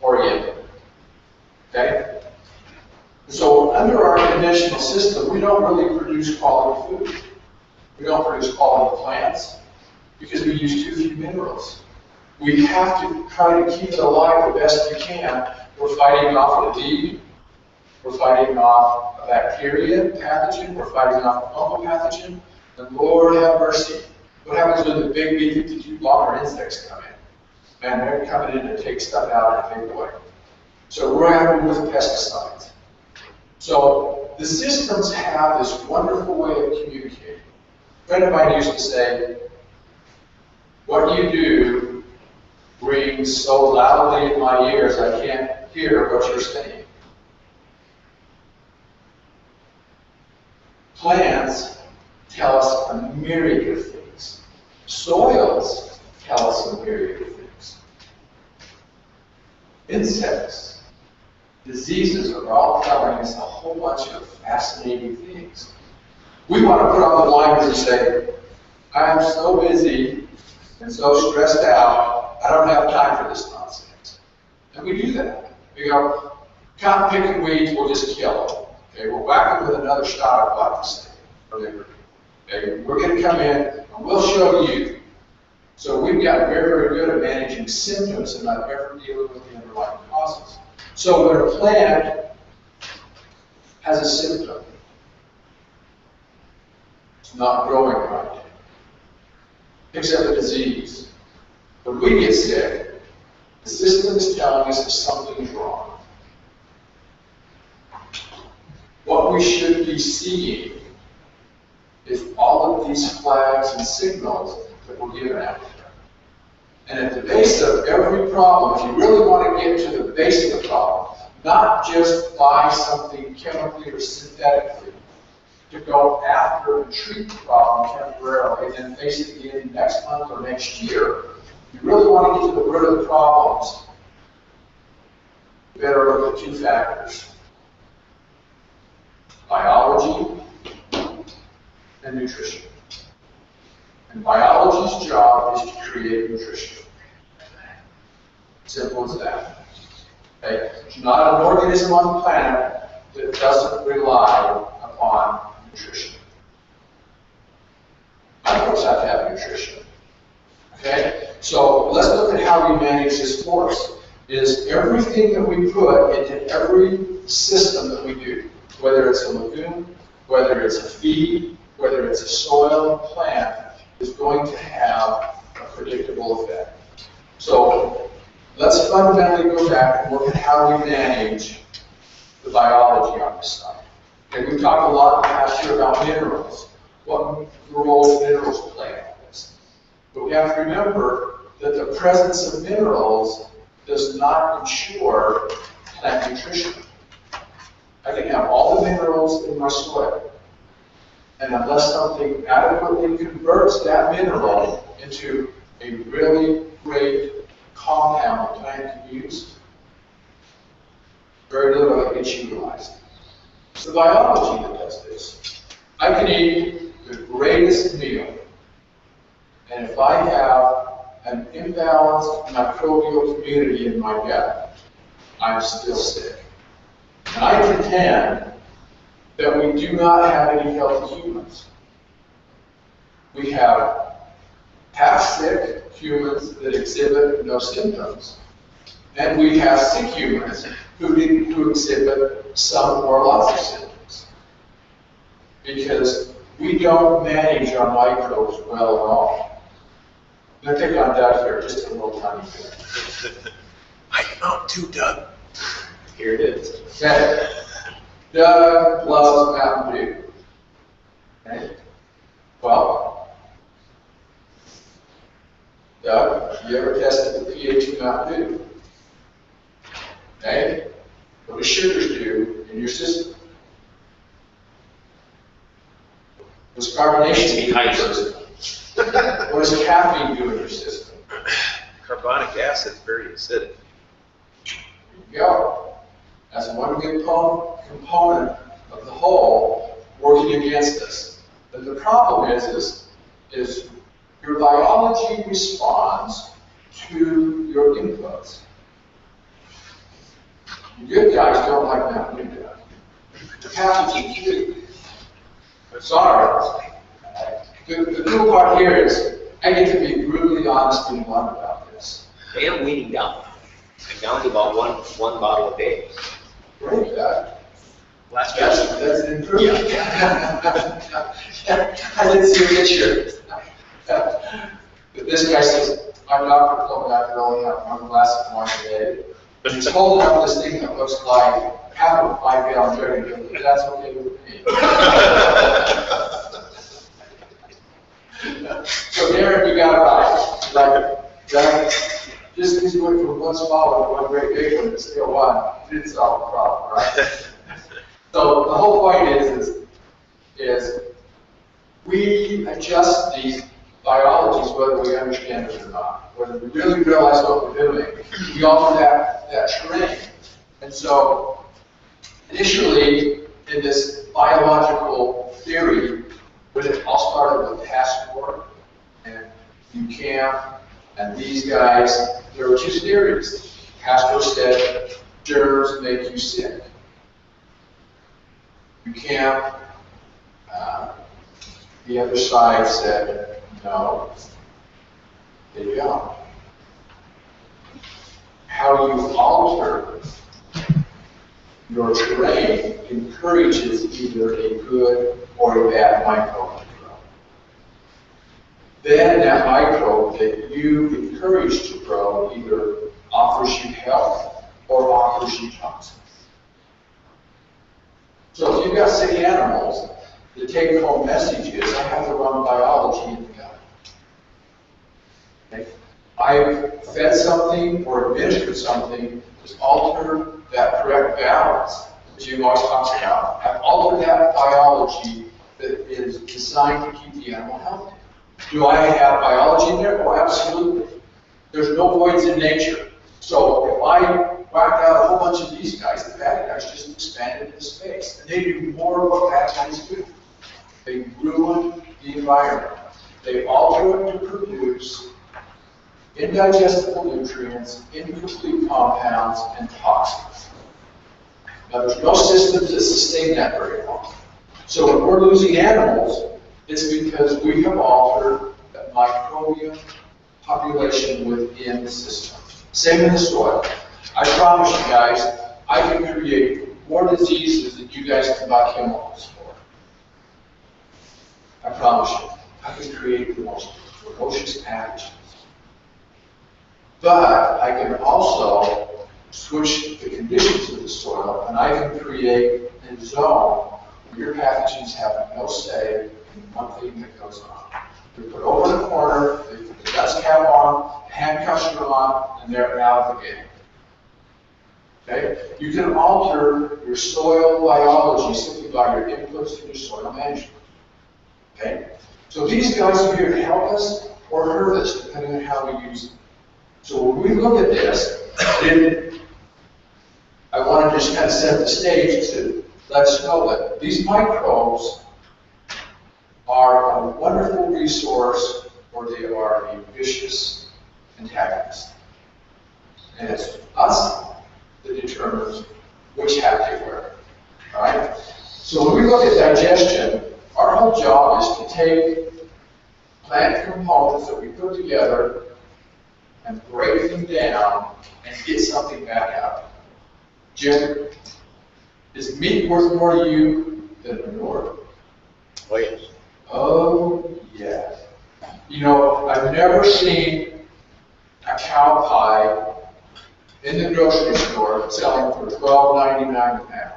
oriented. Okay? So under our conventional system, we don't really produce quality food. We don't produce quality plants because we use too few minerals. We have to try to keep it alive the best we can. We're fighting off the deep we're fighting off a bacteria pathogen, we're fighting off a fungal pathogen, and Lord have mercy, what happens when the big B-52 bomber insects come in? Man, they're coming in to take stuff out in a big way. So we're having with pesticides. So the systems have this wonderful way of communicating. A friend of mine used to say, what you do rings so loudly in my ears I can't hear what you're saying. Plants tell us a myriad of things. Soils tell us a myriad of things. Insects, diseases are all telling us a whole bunch of fascinating things. We want to put on the blinders and say, I am so busy and so stressed out, I don't have time for this nonsense. And we do that. We go, cotton picking weeds, we'll just kill them. Okay, we'll whack them with another shot of glyphosate or liberty. Okay, we're going to come in and we'll show you. So we've got very, very good at managing symptoms and not ever dealing with the underlying causes. So when a plant has a symptom, it's not growing right, picks up a disease. When we get sick, the system is telling us that something's wrong. What we should be seeing is all of these flags and signals that we're given out there. And at the base of every problem, if you really want to get to the base of the problem, not just buy something chemically or synthetically to go after and treat the problem temporarily and then face it again next month or next year, you really want to get to the root of the problems, you better look at two factors: biology and nutrition. And biology's job is to create nutrition. Simple as that. Okay? There's not an organism on the planet that doesn't rely upon nutrition. Microbes have to have nutrition. Okay? So let's look at how we manage this force. Is everything that we put into every system that we do, whether it's a lagoon, whether it's a feed, whether it's a soil, plant, is going to have a predictable effect. So let's fundamentally go back and look at how we manage the biology on this side. Okay, we've talked a lot in the past year about minerals, what role minerals play in this. But we have to remember that the presence of minerals does not ensure plant nutrition. I can have all the minerals in my soil, and unless something adequately converts that mineral into a really great compound the plant can use, very little of it gets utilized. It's the biology that does this. I can eat the greatest meal, and if I have an imbalanced microbial community in my gut, I'm still sick. And I contend that we do not have any healthy humans. We have half-sick humans that exhibit no symptoms, and we have sick humans who exhibit some or lots of symptoms. Because we don't manage our microbes well at all. I'm going to pick on Doug here just a little tiny bit. I count too, Doug. Here it is. Okay. Doug loves Mountain Dew. Okay? Well, Doug, you ever tested the pH of Mountain Dew? Okay? What do sugars do in your system? What does carbonation do in your system? What does caffeine do in your system? Carbonic acid is very acidic. There you go. That's one good component of the whole working against us. But the problem is your biology responds to your inputs. The good guys don't like Mountain Dew. The pathogens do. Sorry. The cool part here is I get to be brutally honest and blunt about this. I am weaning down. I'm down to about one bottle a day. Great, Doug. Last That's, question. that's an improvement. I didn't see a picture. But this guy says, I'm Dr. Plum, I can only have one glass of wine a day. But he's holding up this thing that looks like half of a 5-gallon jug, but that's okay with me. So Darren, you got it right. Like, just because you went from one small one to one great big one, it's still one, didn't solve the problem, right? So the whole point is we adjust these biologies whether we understand it or not. Whether we really realize what we're doing, we alter that terrain. And so initially in this biological theory, when it all started with Pasteur and Buchan and these guys, there were two theories. Pasteur said germs make you sick. Buchan, the other side said, no, they don't. How you alter your terrain encourages either a good or a bad microbe to grow. Then that microbe that you encourage to grow either offers you health or offers you toxins. So if you've got sick animals, the take-home message is I have to run biology in the gut. Okay? I've fed something or administered something that's altered that correct balance that Jim always talks about. I've altered that biology that is designed to keep the animal healthy. Do I have biology in there? Oh, absolutely. There's no voids in nature. So if I whacked out a whole bunch of these guys, the bad guys just expanded into space. And they do more of what bad guys do. They ruin the environment. They alter it to produce indigestible nutrients, incomplete compounds, and toxins. Now, there's no systems that sustain that very long. So when we're losing animals, it's because we have altered the microbial population within the system. Same in the soil. I promise you guys, I can create more diseases than you guys can buy chemicals for. I promise you. I can create the most ferocious pathogens. But I can also switch the conditions of the soil, and I can create a zone where your pathogens have no say in one thing that goes on. They're put over in the corner, they put the dust cap on, handcuffs are on, and they're out of the game. Okay? You can alter your soil biology simply by your inputs in your soil management. Okay? So these guys are here to help us or hurt us, depending on how we use them. So when we look at this, then I want to just kind of set the stage to let us know that these microbes are a wonderful resource or they are a vicious antagonist. And it's us that determines which hat they wear. All right? So when we look at digestion, our whole job is to take plant components that we put together and break them down and get something back out. Jim, is meat worth more to you than manure? Oh, yes. Oh, yeah. You know, I've never seen a cow pie in the grocery store selling for $12.99 a pound.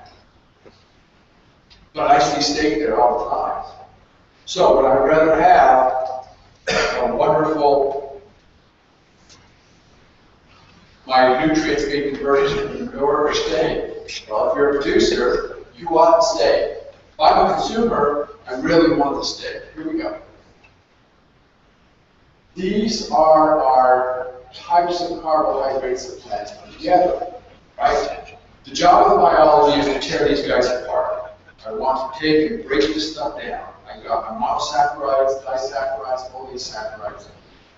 But I see steak there all the time. So would I rather have a wonderful, my nutrients being converted into manure or steak? Well, if you're a producer, you want steak. If I'm a consumer, I really want the steak. Here we go. These are our types of carbohydrates that plants put together, right? The job of the biology is to tear these guys apart. I want to take and break this stuff down. I got my monosaccharides, disaccharides, polysaccharides.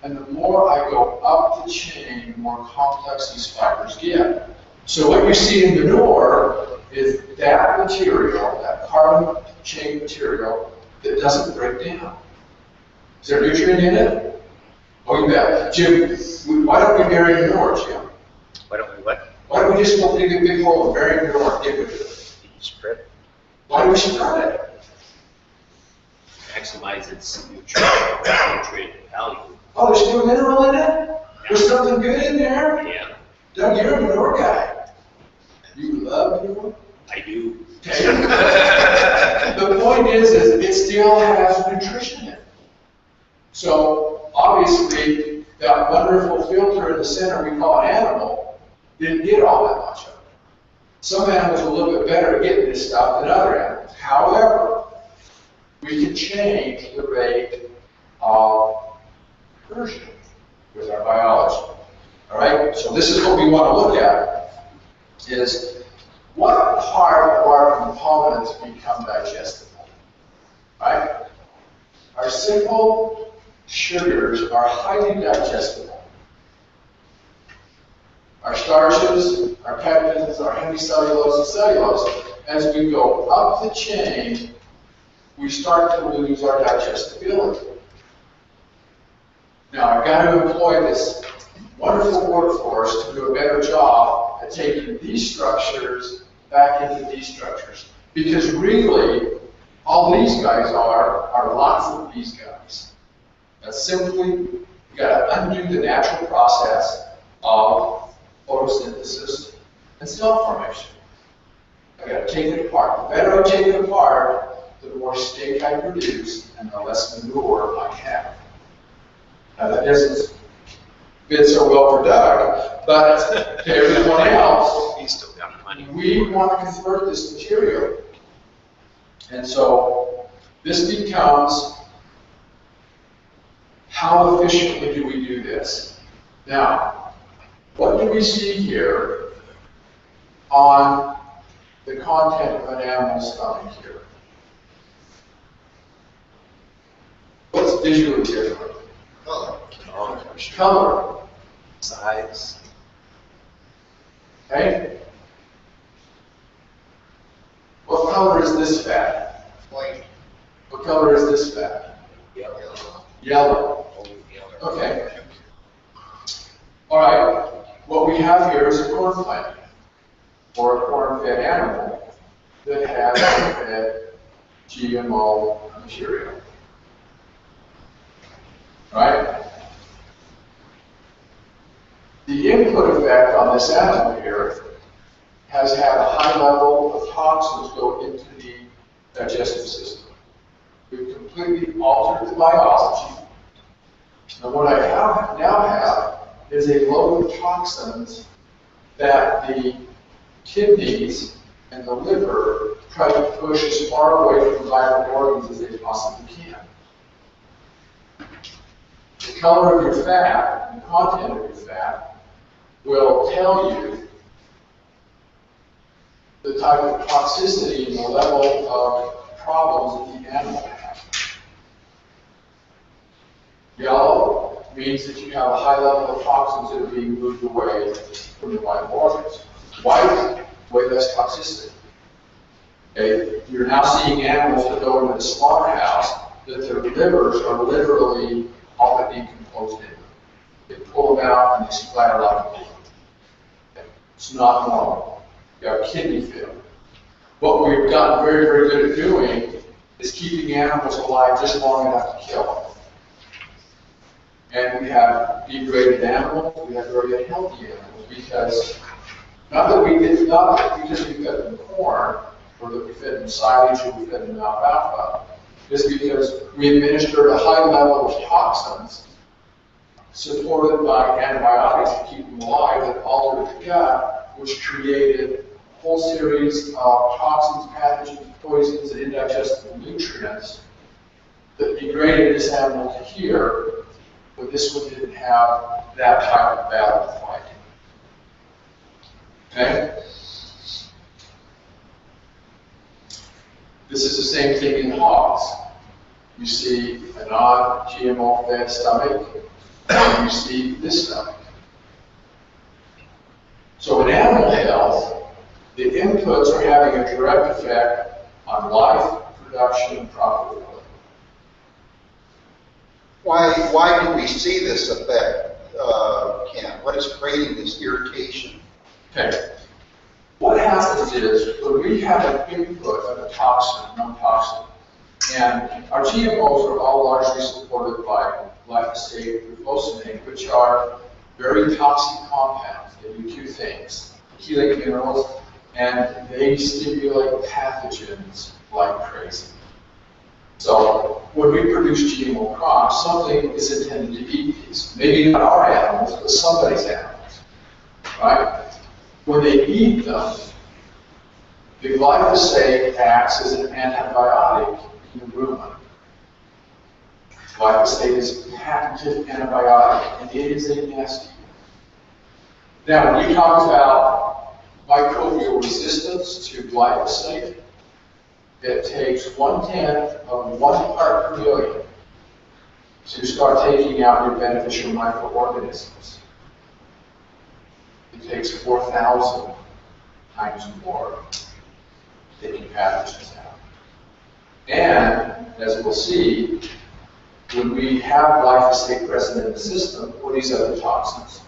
And the more I go up the chain, the more complex these fibers get. So what you see in manure is that material, that carbon chain material, that doesn't break down. Is there nutrient in it? Oh, you bet. Jim, why don't we bury manure, Jim? Why don't we what? Why don't we just go dig a big hole and bury manure and get rid of it? Spread. Why do we start it? Maximize its nutrient value. Oh, there's still mineral in it? There's something good in there? Yeah, Doug, you're a manure guy. You love manure? I do. Okay. The point is it still has nutrition in it. So obviously, that wonderful filter in the center we call an animal didn't get all that much of it. Some animals are a little bit better at getting this stuff than other animals. However, we can change the rate of conversion with our biology. All right, so this is what we want to look at, is what part of our components become digestible, right? Our simple sugars are highly digestible. Our starches, our pectins, our hemicellulose and cellulose, as we go up the chain, we start to lose our digestibility. Now, I've got to employ this wonderful workforce to do a better job at taking these structures back into these structures. Because really, all these guys are lots of these guys. That's simply, you got to undo the natural process of photosynthesis and cell formation. I got to take it apart. The better I take it apart, the more steak I produce and the less manure I have. Now that doesn't fit so well for Doug, but to everyone else, He's still got money. we want to convert this material. And so this becomes, how efficiently do we do this? Now, what do we see here on the content of an animal's stomach here? What's visually different? Color. Color, Size. okay? What color is this fat? White. What color is this fat? Yellow. Yellow. Okay. All right. What we have here is a corn plant, or a corn-fed animal that has fed GMO material. Right? The input effect on this animal here has had a high level of toxins go into the digestive system. We've completely altered the biology. And what I now have is a load of toxins that the kidneys and the liver try to push as far away from vital organs as they possibly can. The color of your fat, the content of your fat, will tell you the type of toxicity and the level of problems that the animal has. Yellow means that you have a high level of toxins that are being moved away from the vital organs. White, way less toxicity. Okay? You're now seeing animals that go into the slaughterhouse that their livers are literally all but decomposed in. They pull them out and they splatter like blood. It's not normal. You have kidney failure. What we've gotten very, very good at doing is keeping animals alive just long enough to kill them. And we have degraded animals, we have very unhealthy animals, because not because we fed them corn, or that we fed them silage, or we fed them alfalfa, just because we administered a high level of toxins supported by antibiotics to keep them alive that altered the gut, which created a whole series of toxins, pathogens, poisons, and indigestible nutrients that degraded this animal to here, but this one didn't have that type of battle to fight. Okay? This is the same thing in hogs. You see a non-GMO fed stomach, and you see this stomach. So in animal health, the inputs are having a direct effect on life, production, and profitability. Why do we see this effect, Ken? What is creating this irritation? Okay. What happens is, when we have an input of a toxin, non-toxin, and our GMOs are all largely supported by glyphosate and glufosinate, which are very toxic compounds. They do two things: chelate minerals, and they stimulate pathogens like crazy. So when we produce GMO crops, something is intended to eat these. Maybe not our animals, but somebody's animals, right? When they eat them, the glyphosate acts as an antibiotic in the rumen. Glyphosate is a patented antibiotic, and it is a nasty. Now, when we talk about microbial resistance to glyphosate, it takes 1/10 of 1 part per million to start taking out your beneficial microorganisms. It takes 4,000 times more taking pathogens out. And, as we'll see, when we have glyphosate present in the system, or these other toxins,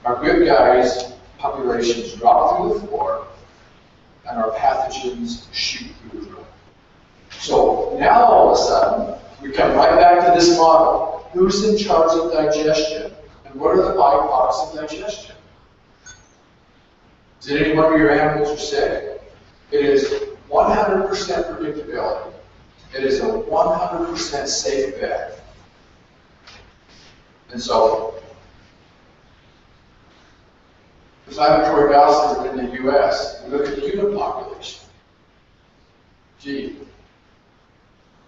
our good guys' populations drop through the floor, and our pathogens shoot through the roof. So now all of a sudden, we come right back to this model. Who's in charge of digestion? And what are the byproducts of digestion? Is it any one of your animals are sick? It is 100% predictability. It is a 100% safe bet. And so, inflammatory bowel syndrome in the US, we look at the human population. Gee,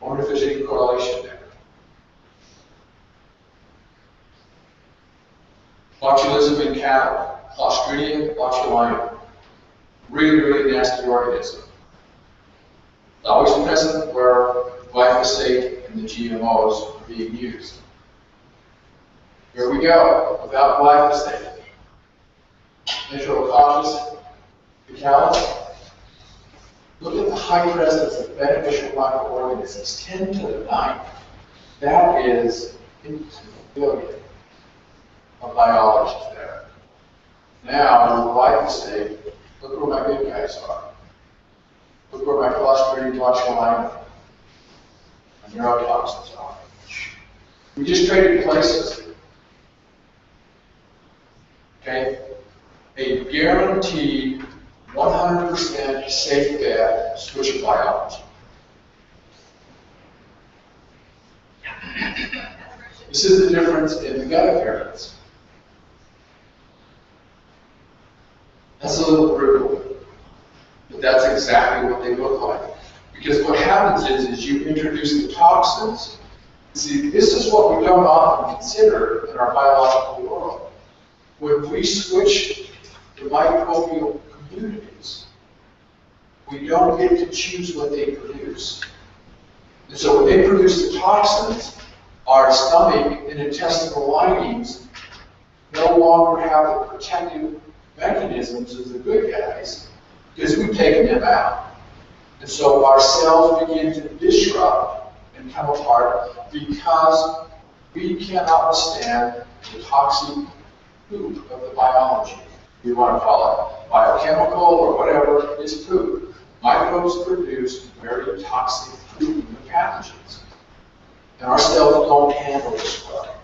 I wonder if there's any correlation there. Botulism in cattle, Clostridium botulinum, really, really nasty organism. Always present where glyphosate and the GMOs are being used. Here we go, without glyphosate. Enterococcus faecalis. Look at the high presence of beneficial microorganisms, 10 to the 9. That is into a billion of biology there. Now, with glyphosate, look where my good guys are. Look where my Clostridium botulinum and neurotoxins are. We just traded places. Okay? A guaranteed 100% safe bet switch of biology. This is the difference in the gut appearance. That's a little brutal, but that's exactly what they look like. Because what happens is you introduce the toxins. See, this is what we don't often consider in our biological world. When we switch the microbial communities, we don't get to choose what they produce. And so when they produce the toxins, our stomach and intestinal linings no longer have the protective mechanisms of the good guys because we've taken them out. And so our cells begin to disrupt and come apart because we cannot withstand the toxic poop of the biology. You want to call it biochemical or whatever, it's poop. Microbes produce very toxic poop and pathogens. And our cells don't handle this well.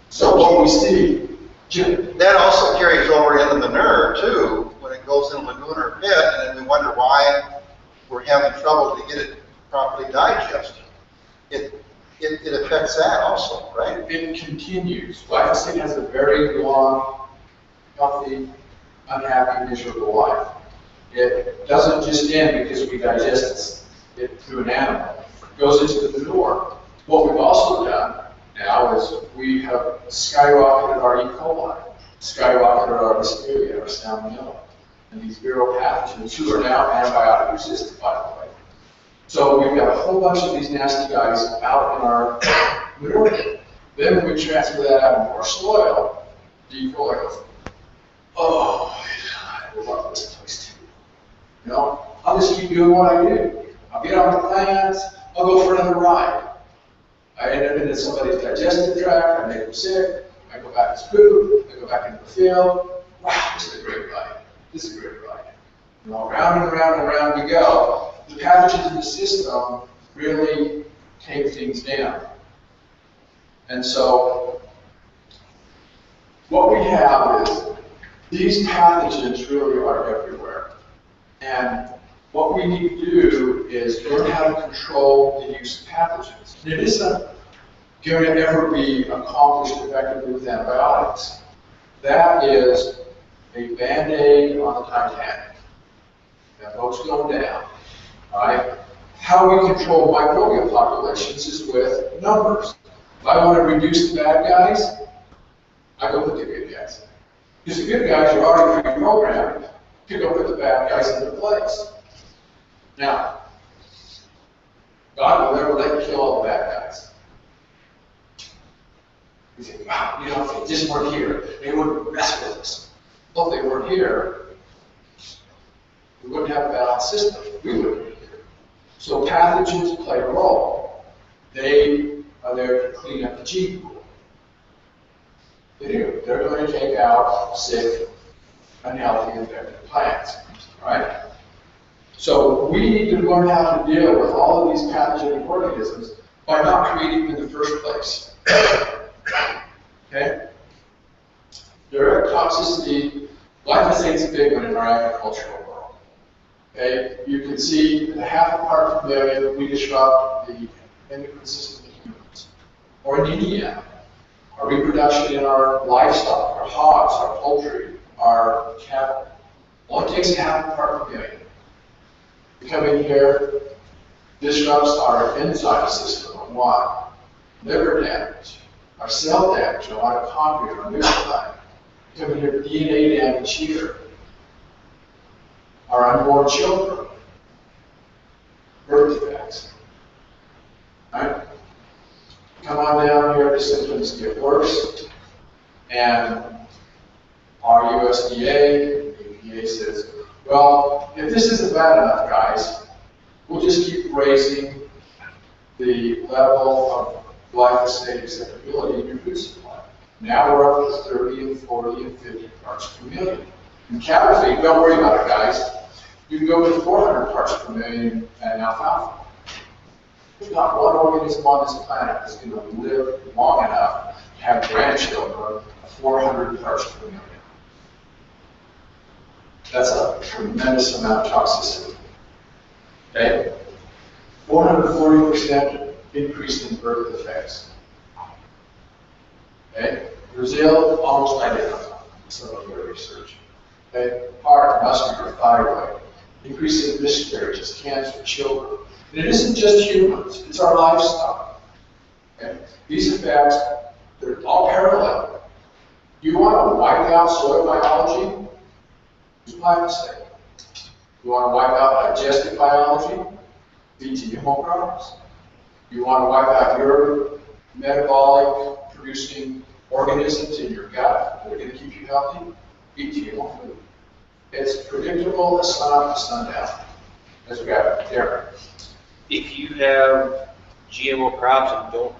So what we see, Jim. That also carries over into the nerve too, when it goes in the lagunar pit, and then we wonder why we're having trouble to get it properly digested. It affects that also, right? It continues. Glyphosate has a very long, healthy, unhappy, miserable life. It doesn't just end because we digest it through an animal. It goes into the manure. What we've also done now is we have skyrocketed our E. coli, skyrocketed our Listeria, our Salmonella, and these viral pathogens who are now antibiotic resistant, by the way. So we've got a whole bunch of these nasty guys out in our manure. Then when we transfer that out into our soil, the E. coli goes, oh, I love this place too. You know, I'll just keep doing what I do. I'll get on the plants, I'll go for another ride. I end up into somebody's digestive tract, I make them sick, I go back as poop, I go back into the field. Wow, this is a great ride. This is a great ride. You know, round and around and around we go. The pathogens in the system really take things down. And so what we have is these pathogens really are everywhere. And what we need to do is learn how to control the use of pathogens. And it isn't going to ever be accomplished effectively with antibiotics. That is a Band-Aid on the Titanic. That boat's going down. All right? How we control microbial populations is with numbers. If I want to reduce the bad guys, I go with the good guys. Because the good guys are already pre-programmed to go put the bad guys in their place. Now, God will never let you kill all the bad guys. You think, wow, you know, if they just weren't here, they wouldn't mess with us. Well, if they weren't here, we wouldn't have a balanced system. We wouldn't be here. So pathogens play a role. They are there to clean up the gene pool. They do. They're going to take out sick, unhealthy, infected plants. Right? So we need to learn how to deal with all of these pathogenic organisms by not creating them in the first place. Okay? Direct toxicity, glyphosate's a big one in our agricultural world. Okay? You can see in a half a part per million, we disrupt the endocrine system of humans. Or in any animal. Our reproduction in our livestock, our hogs, our poultry, our cattle. Only takes a half a part per million. We come in here, disrupts our enzyme system on what? Liver damage, our cell damage, our mitochondria, our nuclei. We come in here, DNA damage here. Our unborn children, birth defects. Right? Come on down here, the symptoms get worse, and our USDA, EPA says, well, if this isn't bad enough, guys, we'll just keep raising the level of glyphosate acceptability in your food supply. Now we're up to 30 and 40 and 50 parts per million. In cattle feed, don't worry about it, guys. You can go to 400 parts per million in alfalfa. There's not one organism on this planet that's going to live long enough to have grandchildren of 400 parts per million. That's a tremendous amount of toxicity. Okay? 440% increase in birth defects. Okay? Brazil, almost identical, some of their research. Okay? Heart, muscular, thyroid, increase in miscarriages, cancer, children. And it isn't just humans, it's our livestock. Okay? These effects, they're all parallel. You want to wipe out soil biology? Use glyphosate. You want to wipe out digestive biology? Feed GMO crops. You want to wipe out your metabolic producing organisms in your gut that are going to keep you healthy? Eat GMO food. It's predictable as sun up to sundown. As we got there. If you have GMO crops and don't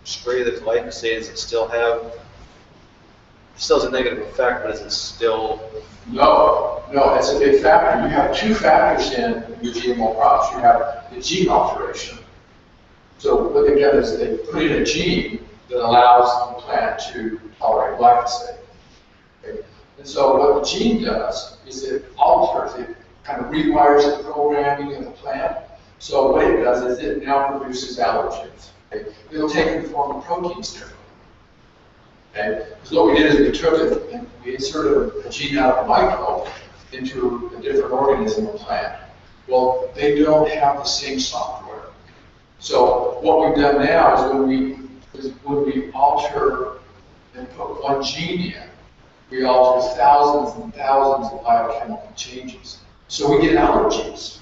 spray the glyphosate, does it still has a negative effect, but is it still? No, it's a big factor. You have two factors in your GMO crops. You have the gene alteration. So what they've done is they put in a gene that allows the plant to tolerate glyphosate. Okay? And so what the gene does is it alters, it kind of rewires the programming of the plant. So what it does is it now produces allergens. Okay? It'll take the form of proteins differently. Okay? So what we did is we took it and we inserted a gene out of a microbe into a different organism or plant. Well, they don't have the same software. So what we've done now is when we alter and put one gene in, we alter thousands and thousands of biochemical changes. So we get allergies.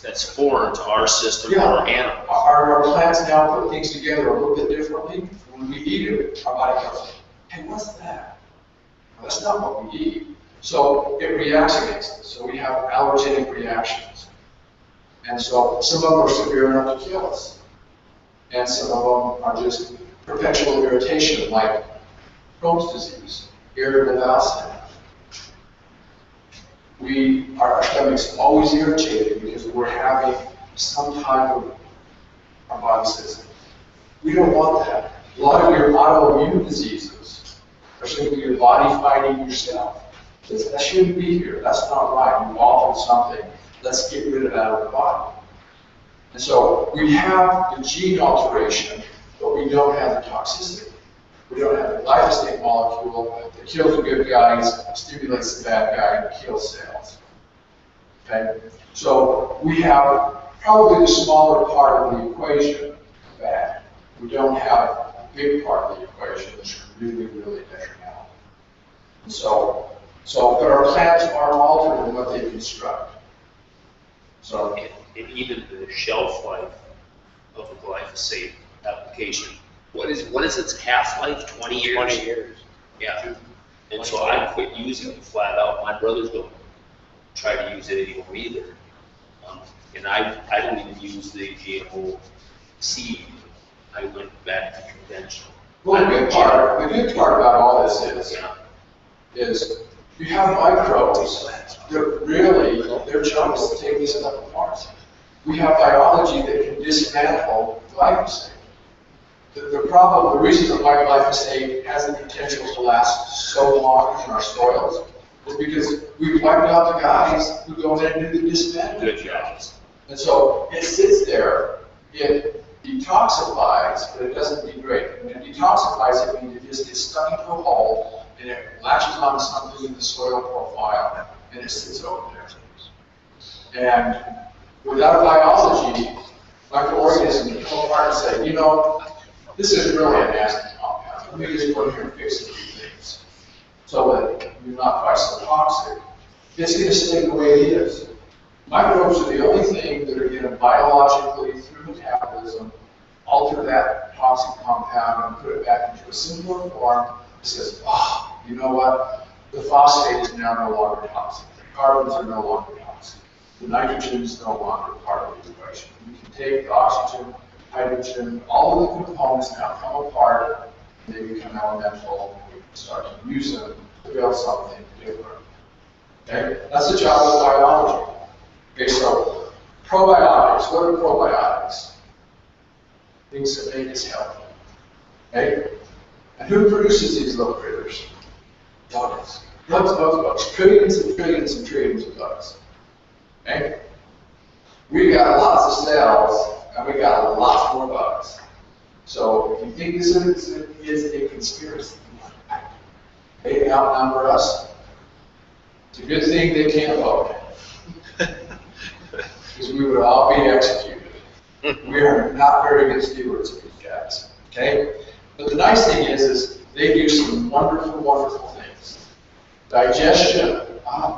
That's foreign to our system Yeah. or animals. Our plants now put things together a little bit differently. When we eat it, our body goes, hey, what's that? Well, that's not what we eat. So it reacts against it. So we have allergenic reactions. And so some of them are severe enough to kill us. And some of them are just perpetual irritation, like Crohn's disease, irritable bowel syndrome. our stomach's always irritated because we're having some type of, our body says, we don't want that. A lot of your autoimmune diseases are simply your body fighting yourself. Says, that shouldn't be here, that's not right, you've altered something, let's get rid of that out of the body. And so we have the gene alteration, but we don't have the toxicity. We don't have the glyphosate molecule that kills the good guys, stimulates the bad guy, and kills cells. Okay? So we have probably the smaller part of the equation, bad. We don't have a big part of the equation that's really, really detrimental. And but our plants are altered in what they construct. So, And even the shelf life of a glyphosate application, what is its half-life, 20 years? 20 years. Yeah. And so I quit using it flat out. My brothers don't try to use it anymore either. And I don't even use the GMO seed. I went back to conventional. well, the good part about all this is you have microbes that really, their job is to take this stuff apart. We have biology that can dismantle glyphosate. The problem, the reason why glyphosate has the potential to last so long in our soils is because we've wiped out the guys who go in and do the dismantling. Good jobs. And so it sits there, it detoxifies, but it doesn't degrade. When it detoxifies, it means it just gets stuck into a hole and it latches onto something in the soil profile and it sits over there. And without biology, microorganisms can come apart and say, you know, this is really a nasty compound. Let me just go in here and fix a few things so that you're not quite so toxic. It's going to stay the way it is. Microbes are the only thing that are going to biologically, through metabolism, alter that toxic compound and put it back into a simpler form that says, oh, you know what? The phosphate is now no longer toxic. The carbons are no longer toxic. The nitrogen is no longer part of the equation. You can take the oxygen, hydrogen, all of the components now come apart and they become elemental and we can start to use them to build something different. Okay? That's the job of biology. Okay, so probiotics. What are probiotics? Things that make us healthy. Okay? And who produces these little critters? Bugs. Bugs. Trillions and trillions and trillions of bugs. Okay? We got lots of cells, and we got lots more bugs. So if you think this is a conspiracy, they outnumber us. It's a good thing they can't vote. Because we would all be executed. We are not very good stewards of these guys. Okay? But the nice thing is they do some wonderful, wonderful things. Digestion,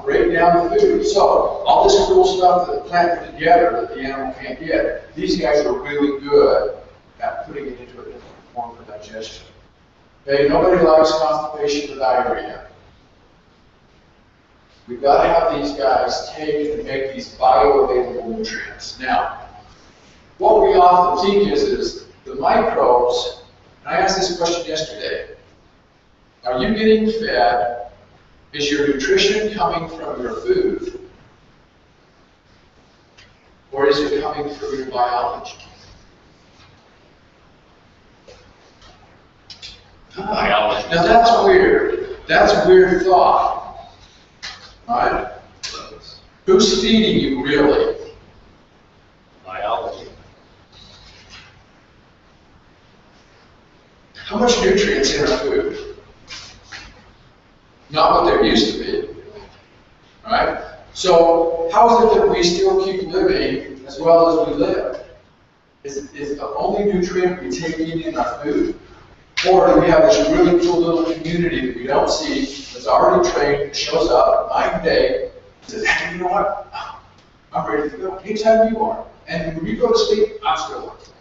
break down the food. So all this cool stuff that the plant put together that the animal can't get, these guys are really good at putting it into a different form for digestion. Okay? Nobody likes constipation or diarrhea. We've got to have these guys take and make these bioavailable nutrients. Now, what we often think is the microbes, and I asked this question yesterday, are you getting fed? Is your nutrition coming from your food? Or is it coming from your biology? Biology. Now that's weird. That's a weird thought. Right? Who's feeding you really? Biology. How much nutrients in our food? Not what there used to be. Right? So how is it that we still keep living as well as we live? Is the only nutrient we take in our food? Or do we have this really cool little community that we don't see that's already trained, shows up night and day, says, hey, you know what? I'm ready to go anytime you are. And when you go to sleep, I'm still working.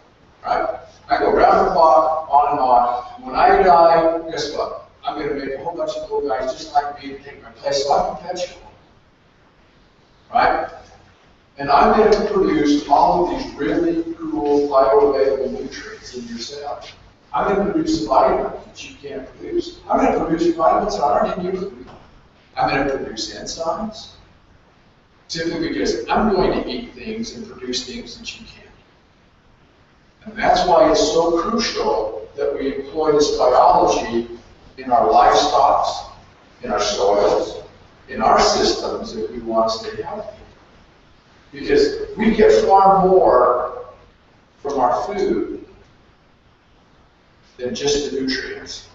Right? I go round the clock, on and on. And when I die, guess what? I'm going to make a whole bunch of little guys just like me to take my place so I can catch you. Right? And I'm going to produce all of these really cool bioavailable nutrients in your cell. I'm going to produce vitamins that you can't produce. I'm going to produce vitamins that aren't in your food. I'm going to produce enzymes. simply because I'm going to eat things and produce things that you can't. And that's why it's so crucial that we employ this biology in our livestock, in our soils, in our systems if we want to stay healthy. Because we get far more from our food than just the nutrients.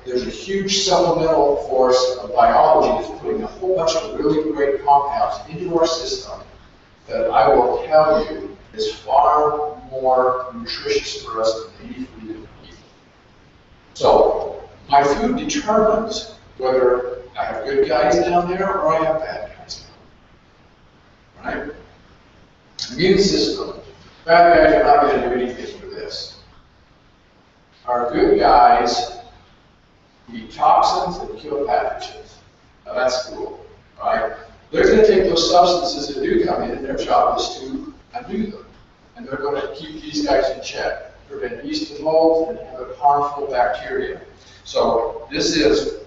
There's a huge supplemental force of biology that's putting a whole bunch of really great compounds into our system that I will tell you is far more nutritious for us than any food that we eat. So, my food determines whether I have good guys down there or I have bad guys down there. Right? Immune system. Bad guys are not going to do anything for this. Our good guys eat toxins and kill pathogens. Now that's cool, right? They're going to take those substances that do come in, and their job is to undo them. And they're going to keep these guys in check, prevent yeast and mold, and other harmful bacteria. So this is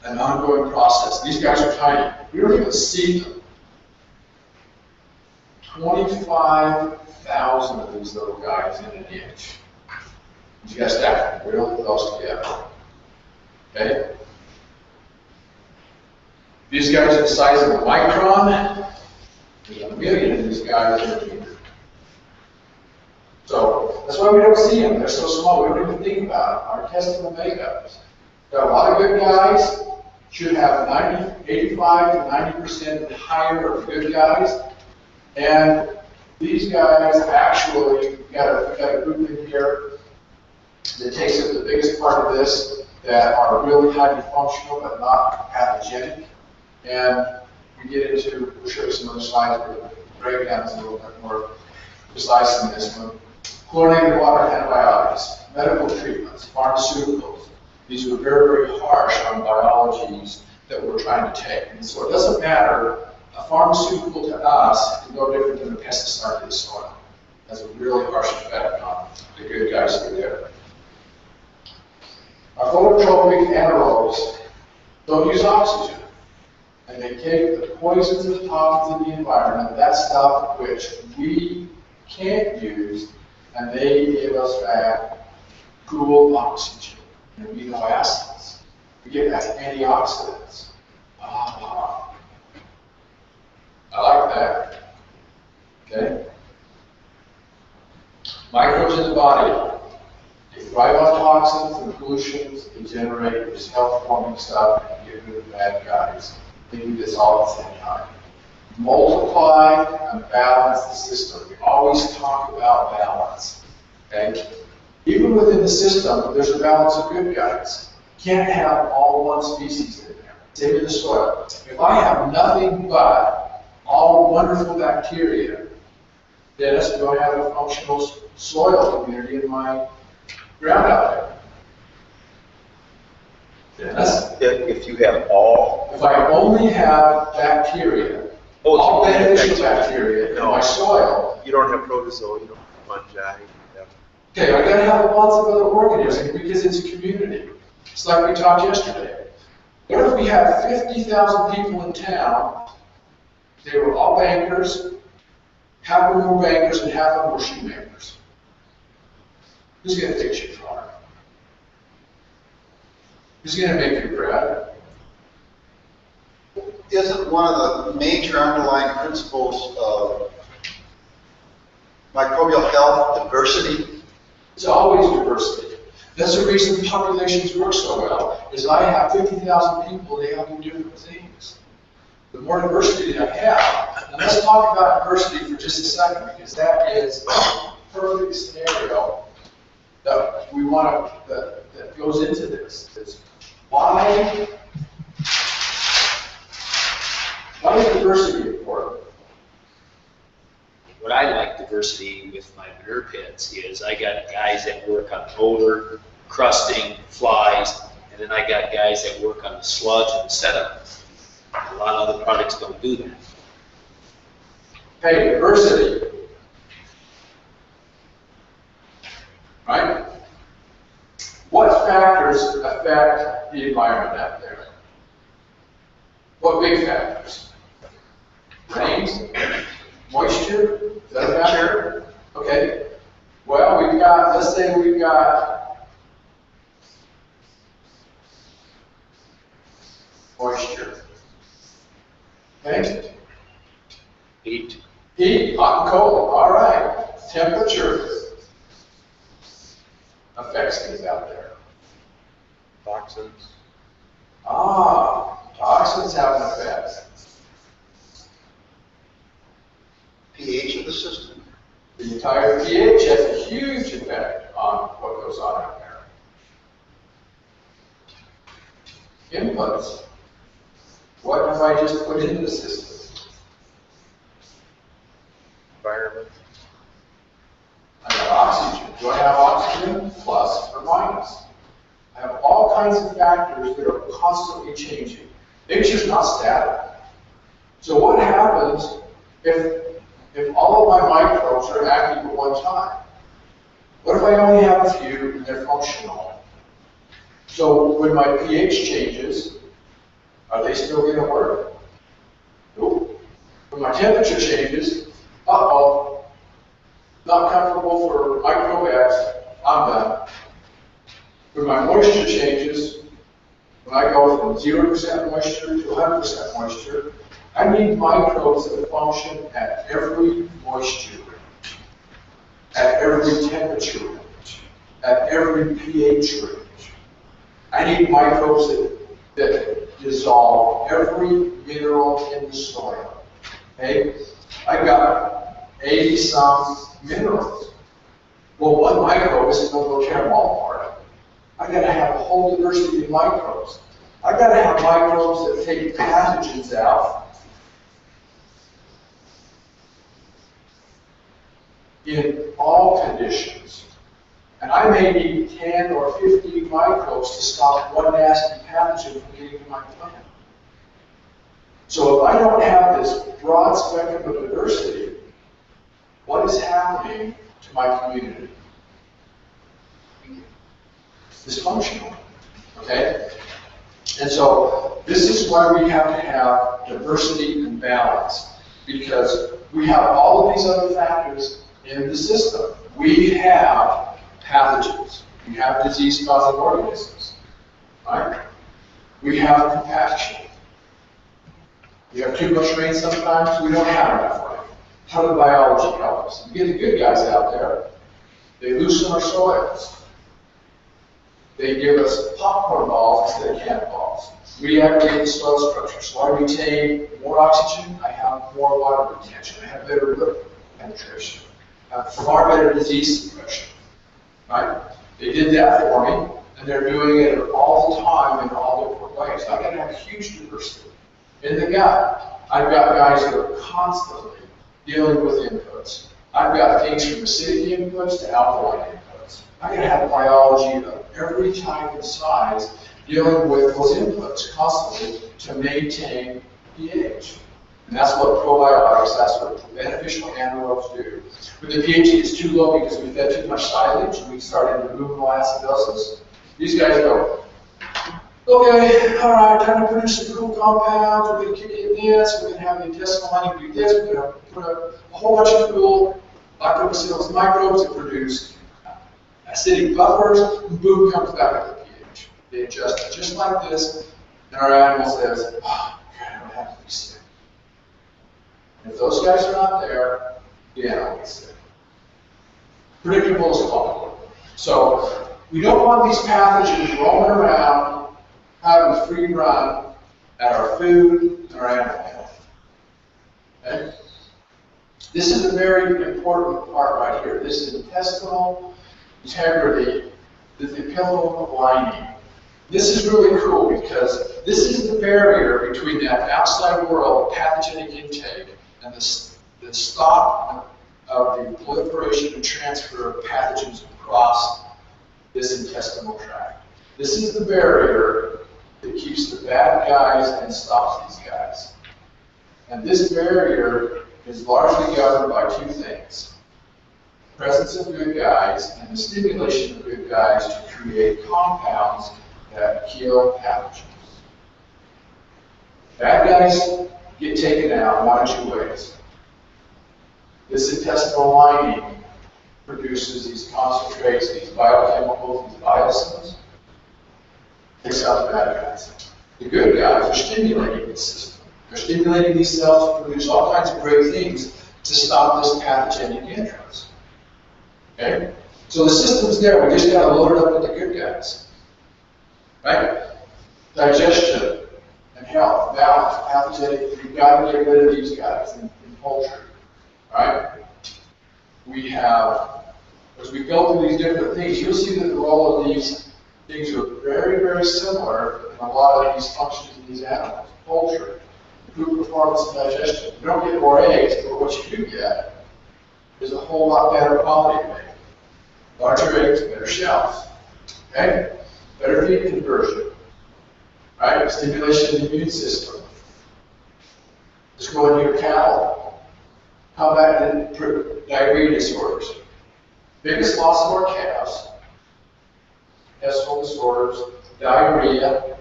an ongoing process. These guys are tiny. We don't even see them. 25,000 of these little guys in an inch. You guys stack them really close together. Okay? These guys are the size of a micron. There's a million of these guys in a meter. So that's why we don't see them. They're so small. We don't even think about them. Our intestinal makeups. Got a lot of good guys. Should have 85 to 90% higher of good guys. And these guys actually, we've got a group in here that takes up the biggest part of this, that are really highly functional but not pathogenic. And we get into, we'll show you some other slides where the breakdown is a little bit more precise than this one. Chlorinated water, antibiotics, medical treatments, pharmaceuticals. These were very, very harsh on biologies that we're trying to take. And so it doesn't matter, a pharmaceutical to us is no different than a pesticide to the soil. It has a really harsh effect on the good guys that are there. Our phototropic anaerobes don't use oxygen. And they take the poisons and the toxins in the environment, that stuff which we can't use, and they give us back cool oxygen and amino acids. We get back antioxidants. Ah, I like that. Okay? Microbes in the body. They thrive on toxins and pollutions. They generate this health-forming stuff and get rid of bad guys. They do this all at the same time. Multiply and balance the system. We always talk about balance. Okay? Even within the system, there's a balance of good guys. You can't have all one species in there. Same in the soil. If I have nothing but all wonderful bacteria, then it's going to have a functional soil community in my ground out there. Dennis? If you have all. If I only have bacteria, all beneficial bacteria in my soil. You don't have protozoa, you don't have fungi. Okay, I gotta have lots of other organisms because it's a community. It's like we talked yesterday. What if we had 50,000 people in town? They were all bankers. Half of them were bankers and half of them were shoemakers. Who's gonna fix your car? Who's going to make your bread? Isn't one of the major underlying principles of microbial health diversity? It's always diversity. That's the reason populations work so well, is I have 50,000 people, they all do different things. The more diversity that I have, and let's talk about diversity for just a second, because that is a perfect scenario that we want to, that goes into this. Why is diversity important? What I like diversity with my manure pits is I got guys that work on odor, crusting, flies, and then I got guys that work on the sludge and setup. A lot of other products don't do that. Hey, diversity. Right? What factors affect the environment out there? What big factors? Okay, well, we've got, let's say we've got moisture. Okay, Heat. heat, hot and cold, all right. Temperature affects things out there. Toxins. Toxins have an effect. pH of the system. The entire pH has a huge effect on what goes on out there. Inputs. What have I just put into the system? Environment. I got oxygen. Do I have oxygen? Plus or minus? I have all kinds of factors that are constantly changing. Nature's not static. So what happens if all of my microbes are active at one time? What if I only have a few and they're functional? So when my pH changes, are they still going to work? Nope. When my temperature changes, uh-oh, not comfortable for microbes, I'm done. When my moisture changes, when I go from 0% moisture to 100% moisture, I need microbes that function at every moisture range, at every temperature range, at every pH range. I need microbes that dissolve every mineral in the soil. Okay? I've got 80-some minerals. Well, one microbe isn't going to go tear them all apart. I got to have a whole diversity of microbes. I got to have microbes that take pathogens out in all conditions. And I may need 10 or 50 microbes to stop one nasty pathogen from getting to my plant. So if I don't have this broad spectrum of diversity, what is happening to my community? Dysfunctional, okay? And so this is why we have to have diversity and balance, because we have all of these other factors in the system. We have pathogens. We have disease-causing organisms, right? We have compaction. We have too much rain sometimes, we don't have enough rain. How does biology help us? We get the good guys out there. They loosen our soils. They give us popcorn balls instead of cannonballs. We activate the soil structure. So I retain more oxygen, I have more water retention, I have better root penetration, I have far better disease suppression. Right? They did that for me, and they're doing it all the time in all different ways. I got to have huge diversity. In the gut, I've got guys that are constantly dealing with inputs. I've got things from acidic inputs to alkaline inputs. I got to have biology of every type and size dealing with those inputs constantly to maintain pH. And that's what probiotics, that's what beneficial anaerobes do. When the pH is too low because we fed too much silage and we started removing acidosis, these guys go, okay, all right, time to produce some cool compounds, we're going to kick in this, we're going to have the intestinal lining do this, we're going to put a whole bunch of cool lactobacillus microbes that produce acidic buffers, and boom, comes back up to pH. They adjust it just like this, and our animal says, oh, God, I don't have to be sick. And if those guys are not there, the animal gets sick. Predictable as possible. So we don't want these pathogens roaming around, having free run at our food and our animal health. Okay? This is a very important part right here. This is intestinal integrity, the epithelial lining. This is really cool because this is the barrier between that outside world pathogenic intake and the stop of the proliferation and transfer of pathogens across this intestinal tract. This is the barrier that keeps the bad guys and stops these guys. And this barrier is largely governed by two things: the presence of good guys and the stimulation of good guys to create compounds that kill pathogens. Bad guys get taken out one of two ways. This intestinal lining produces these concentrates, these biochemicals, these biocides, takes out the bad guys. The good guys are stimulating the system. They're stimulating these cells to produce all kinds of great things to stop this pathogenic entrance. Okay? So the system's there, we just gotta load it up with the good guys. Right? Digestion and health, balance, pathogenic, we've gotta get rid of these guys in poultry. Right? We have, as we go through these different things, you'll see that the role of these things are very, very similar in a lot of these functions in these animals. Poultry, improved performance and digestion. You don't get more eggs, but what you do get is a whole lot better quality of egg. Larger eggs, better shells. Okay? Better feed conversion. Right? Stimulation of the immune system. Just go into your cattle. Combat diarrhea disorders. Biggest loss of our calves. Intestinal disorders, diarrhea,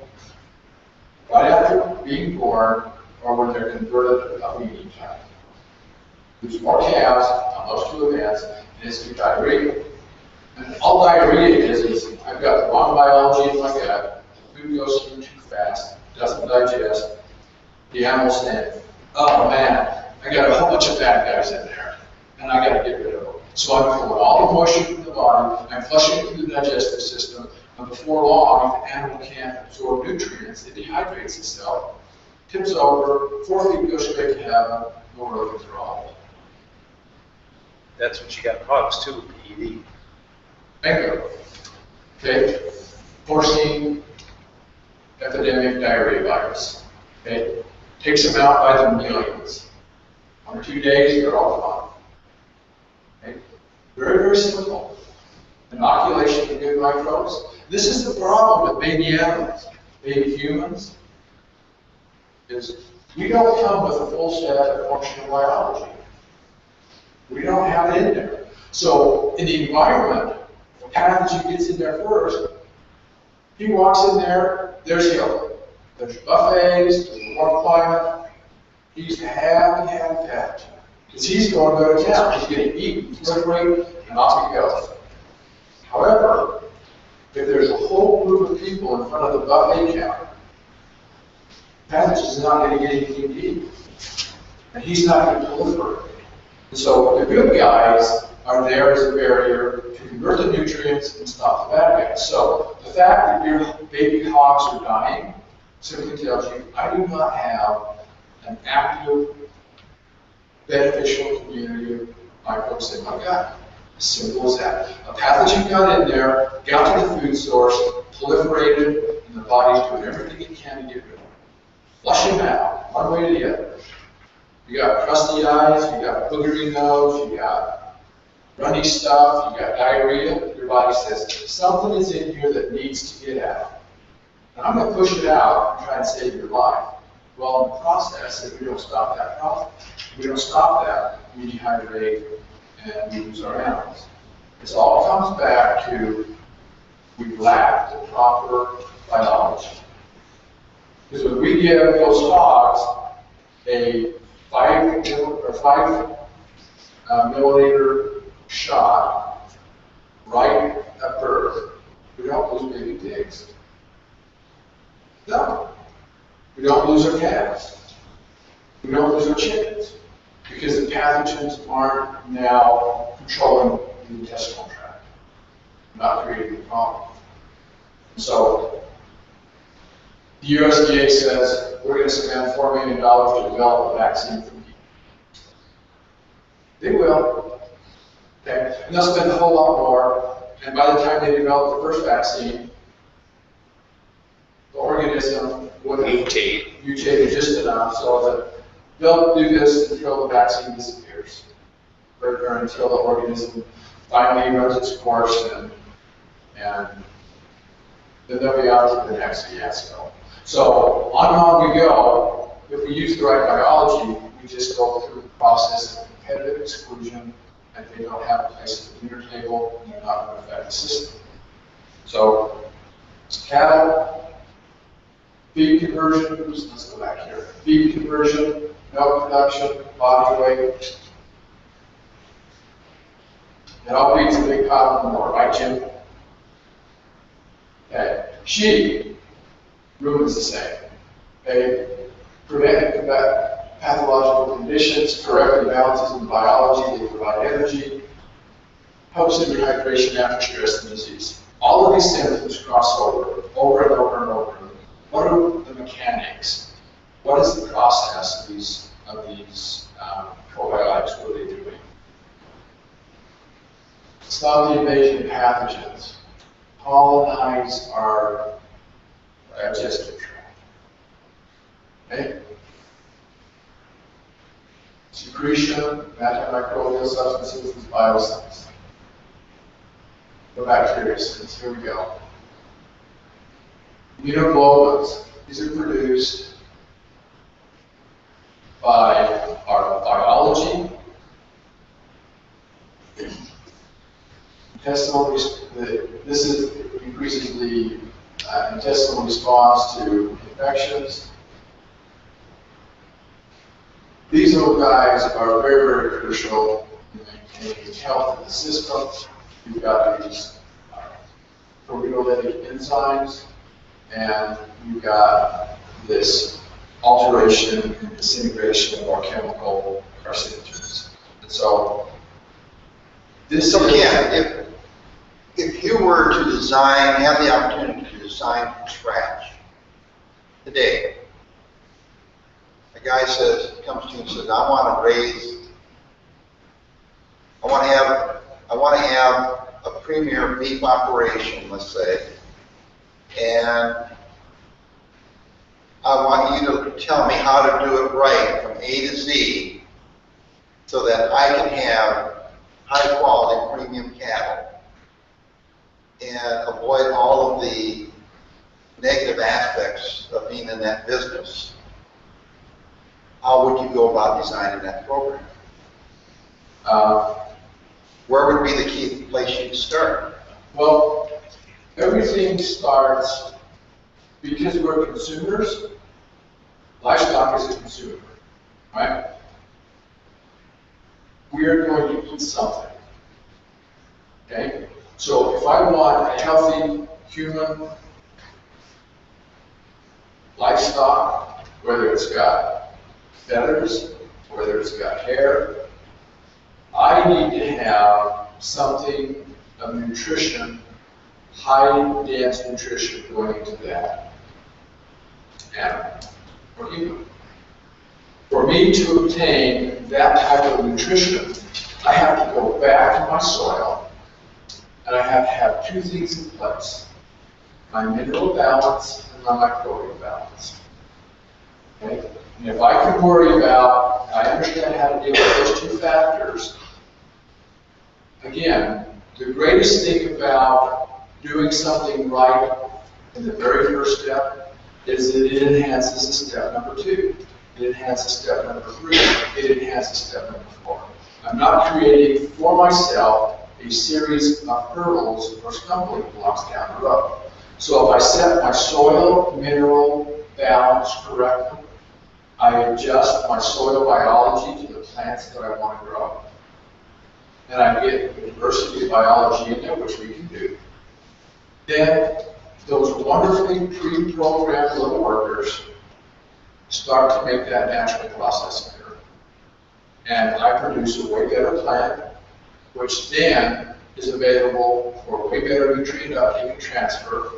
right after being born or when they're converted to weaning time. There's more calves on those two events, and it's through diarrhea. And all diarrhea is I've got the wrong biology in my gut, the food goes through too fast, doesn't digest, the animal's saying, oh man, I got a whole bunch of bad guys in there, and I got to get rid of them. So I'm pulling all the moisture from the body, I'm flushing it through the digestive system, and before long, if the animal can't absorb nutrients, it dehydrates itself, tips over, 4 feet go straight to heaven, no organs are all. That's what you got in hogs too, PED. Bingo. Okay, porcine epidemic diarrhea virus. Okay, takes them out by the millions. 1 or 2 days, they're all gone. Okay, very, very simple. Inoculation of good microbes. This is the problem with baby animals, baby humans, is we don't come with a full set of functional biology. We don't have it in there. So in the environment, the pathogen gets in there first. He walks in there, there's healing. There's buffets, there's a warm climate. He's happy pathogen. Because he's going to go to town. He's getting eaten, proliferate, and off he goes. However, if there's a whole group of people in front of the buffet counter, pathogen is not going to get anything to eat. And he's not going to proliferate. And so the good guys are there as a barrier to convert the nutrients and stop the bad guys. So the fact that your baby hogs are dying simply tells you I do not have an active, beneficial community of microbes in my gut. As simple as that. A pathogen got in there, got to the food source, proliferated, and the body's doing everything it can to get rid of it. Flush them out, one way or the other. You got crusty eyes, you got boogery nose, you got runny stuff, you got diarrhea. Your body says, something is in here that needs to get out. And I'm going to push it out and try and save your life. Well, in the process, if we don't stop that process, if we don't stop that, we dehydrate and we lose our animals. This all comes back to we lack the proper biology. Because when we give those hogs a 5 milliliter shot right at birth, we don't lose baby pigs. No. We don't lose our calves. We don't lose our chickens. Because the pathogens aren't now controlling the intestinal tract, not creating the problem. So, the USDA says we're going to spend $4 million to develop a vaccine for people. They will. Okay? And they'll spend a whole lot more. And by the time they develop the first vaccine, the organism would Mutate. mutated just enough so that they'll do this until the vaccine disappears, or until the organism finally runs its course, and then they'll be out to the next fiasco. So on we go. If we use the right biology, we just go through the process of competitive exclusion, and they don't have a place at the dinner table, and they're not going to affect the system. So cattle, feed conversion, let's go back here. Feed conversion, milk production, body weight. It all beats a big pile of more, right, Jim? Okay. Sheep, rumin's the same. Okay. Prevent and combat pathological conditions, correctly balances in biology, they provide energy, helps in rehydration after stress and disease. All of these symptoms cross over and over and over. What are the mechanics? What is the process of these probiotics? What are they doing? Stop the invasion of pathogens. Colonize our digestive tract. Okay? Secretion, antimicrobial substances, and biosims. The bacteriocins, here we go. Immunoglobulins, these are produced by our biology, this increases the intestinal response to infections. These little guys are very, very crucial in maintaining health in the system. You've got these proteolytic enzymes, and you've got this alteration and disintegration of our chemical carcinogens. And so, this So is, Ken, if you were to design, have the opportunity to design from scratch today, a guy comes to you and says, I want to have a premier beef operation, let's say, and I want you to tell me how to do it right from A to Z so that I can have high quality premium cattle and avoid all of the negative aspects of being in that business. How would you go about designing that program? Where would be the key place you'd start? well, everything starts because we're consumers. Livestock is a consumer, right? We are going to eat something. Okay? So if I want a healthy human livestock, whether it's got feathers, whether it's got hair, I need to have something of nutrition, high dense nutrition going into that animal or human. For me to obtain that type of nutrition, I have to go back to my soil and I have to have two things in place: my mineral balance and my microbial balance. Okay? And if I can worry about, I understand how to deal with those two factors, again, the greatest thing about doing something right in the very first step is that it enhances a step number 2. It enhances step number 3. It enhances step number 4. I'm not creating for myself a series of hurdles or stumbling blocks down the road. So if I set my soil mineral balance correctly, I adjust my soil biology to the plants that I want to grow, and I get diversity of biology in there, which we can do, then those wonderfully pre-programmed little workers start to make that natural process occur. And I produce a way better plant, which then is available for way better nutrient uptake and transfer.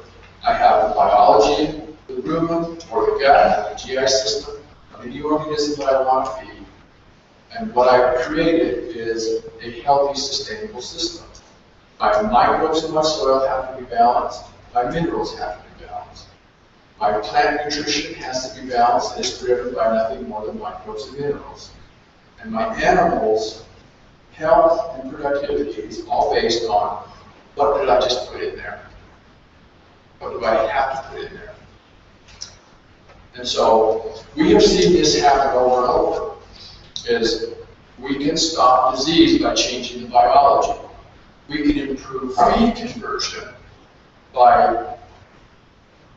I have the biology, the rumen, or the gut, the GI system, any organism that I want to feed. And what I've created is a healthy, sustainable system. My microbes in my soil have to be balanced. My minerals have to be balanced. My plant nutrition has to be balanced, and it's driven by nothing more than microbes and minerals. And my animals' health and productivity is all based on what did I just put in there? What do I have to put in there? And so we have seen this happen over and over, is we can stop disease by changing the biology. We can improve feed conversion by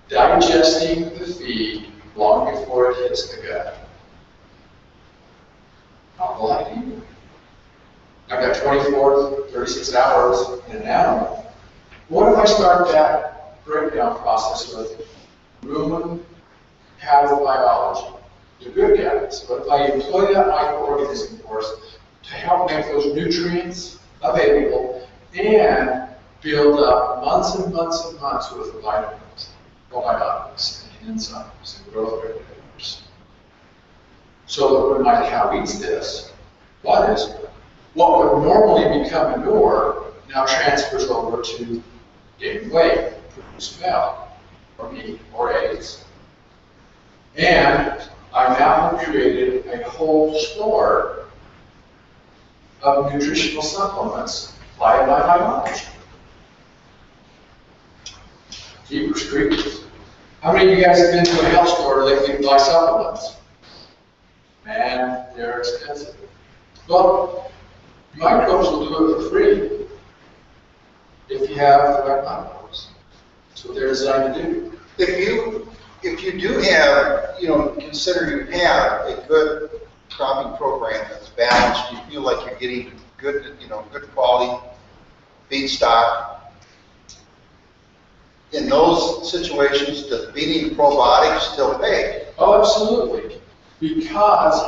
digesting the feed long before it hits the gut. How will I do? I've got 24, 36 hours in an animal. What if I start that breakdown process with rumen pathobiology, the good guys? What if I employ that microorganism force to help make those nutrients available and build up months and months and months worth of vitamins, probiotics, and enzymes, and growth regulators? So that when my cow eats this, what would normally become manure now transfers over to gain weight, produce milk, or meat, or eggs. And I now have created a whole store of nutritional supplements via my biology. Jeepers creepers. How many of you guys have been to a health store lately to buy supplements? Man, they're expensive. Well, microbes will do it for free if you have the right microbes. That's what they're designed to do. If you do have, consider you have a good cropping program that's balanced, you feel like you're getting good, good quality feedstock. In those situations, does feeding probiotics still pay? Oh, absolutely. Because,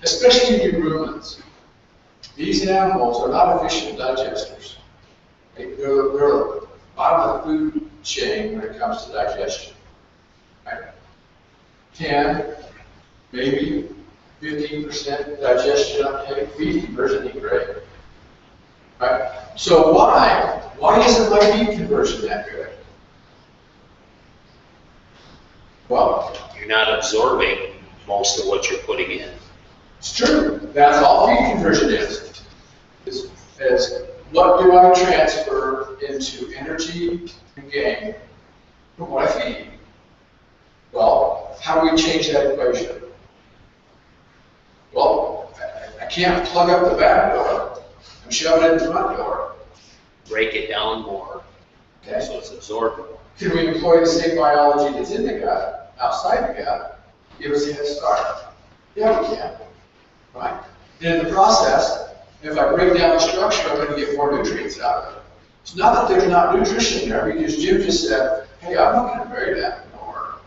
especially in ruminants, these animals are not efficient digesters. They're bottom of the food chain when it comes to digestion. Right? 10, maybe 15% digestion uptake, feed conversion ain't great. Right? So why isn't my feed conversion that good? Well, You're not absorbing most of what you're putting in. it's true. That's all feed conversion is what do I transfer into energy and gain from what I feed? Well, how do we change that equation? Well, I can't plug up the back door and shove it in the front door. Break it down more, Okay? so it's absorbed more. Can we employ the same biology that's in the gut, outside the gut, give us a head start? Yeah, we can. Right? And in the process, if I break down the structure, I'm going to get more nutrients out of it. It's not that there's not nutrition there, because Jim just said, hey, I'm not going to bury that anymore.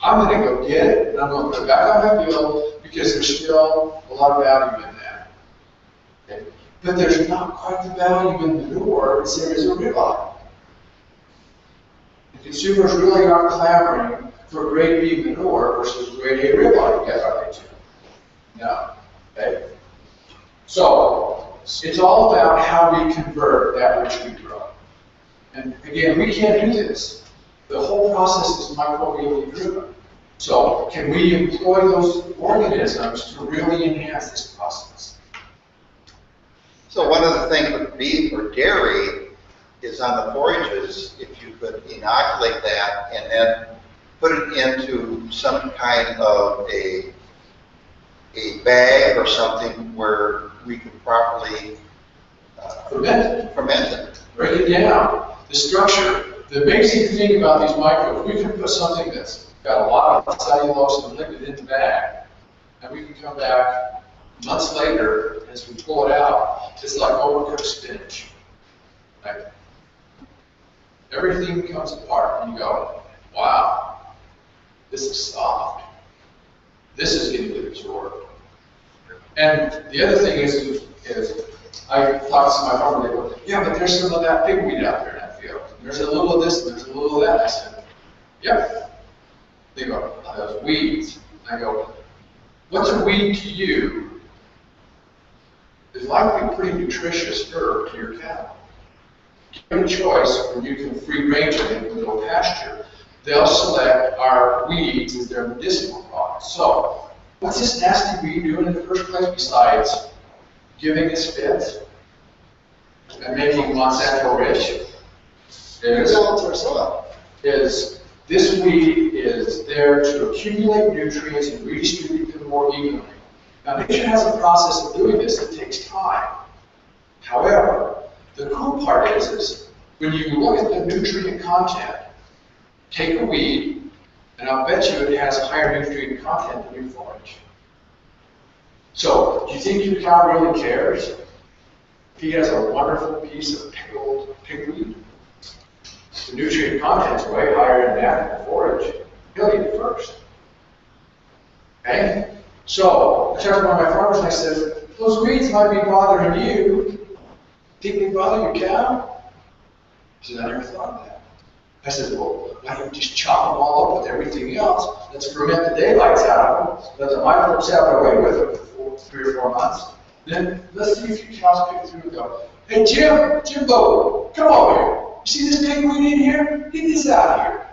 I'm going to go get it, and I'm going to put it back on my field, because there's still a lot of value in that. Okay? But there's not quite the value in manure as there is in ribeye. The consumers really aren't clamoring for grade B manure versus grade A ribeye, yet are they too? No. Okay? So, it's all about how we convert that which we grow. And again, we can't do this. The whole process is microbially driven. So, can we employ those organisms to really enhance this process? So one of the things with beef or dairy is on the forages, if you could inoculate that and then put it into some kind of a bag or something where we could properly ferment it. Break it down. The structure. The amazing thing about these microbes, we can put something that's got a lot of cellulose and lipid in the bag, and we can come back months later as we pull it out. It's like overcooked spinach. Right? Everything comes apart, and you go, wow, this is soft. This is getting to absorb. And the other thing is I talked to my farmer, they go, yeah, but there's some of that pigweed out there in that field. There's a little of this, and there's a little of that. I said, yep. They go, those weeds. I go, what's a weed to you? It's likely pretty nutritious herb to your cattle. Given a choice when you can free range them in no pasture, they'll select our weeds as their medicinal products. So, what's this nasty weed doing in the first place besides giving us fits and making Monsanto rich? Is this weed is there to accumulate nutrients and redistribute them more evenly. Now, nature has a process of doing this that takes time. However, the cool part is when you look at the nutrient content, take a weed, and I'll bet you it has a higher nutrient content than your forage. So, do you think your cow really cares he has a wonderful piece of pickled pigweed. The nutrient content is way higher in that than forage. He'll eat it first. Okay? So, I talked to one of my farmers and I said, those weeds might be bothering you. Think they bother your cow? He said, I never thought of that. I said, well, why don't you just chop them all up with everything else? Let's ferment the daylights out of them. Let the microbes have their way with them for 3 or 4 months. Then let's see if your cows pick through and go, hey, Jimbo, come over here. You see this pigweed in here? Get this out of here.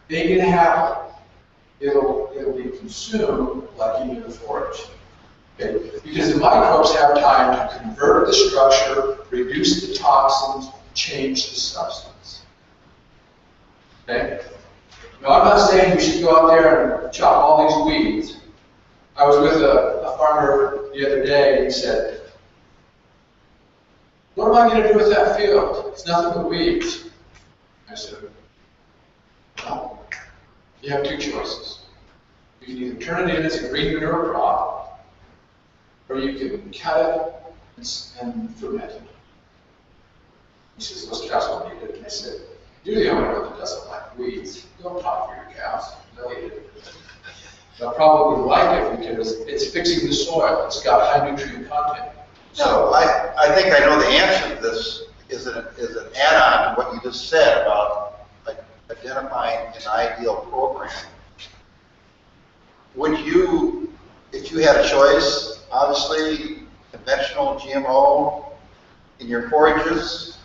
They can have it. It'll be consumed like any other forage. Okay? Because the microbes have time to convert the structure, reduce the toxins, change the substance. Okay? Now, I'm not saying we should go out there and chop all these weeds. I was with a farmer the other day, and he said, what am I going to do with that field? It's nothing but weeds. I said, well, you have 2 choices. You can either turn it in as a green manure crop, or you can cut it and ferment it. He says, those cows don't eat it. And I said, you're the only one that doesn't like weeds. Don't talk for your cows. They'll eat it. They'll probably like it because it's fixing the soil. It's got high nutrient content. So I think I know the answer to this is an add-on to what you just said about like, identifying an ideal program. Would you, if you had a choice, obviously conventional GMO in your forages,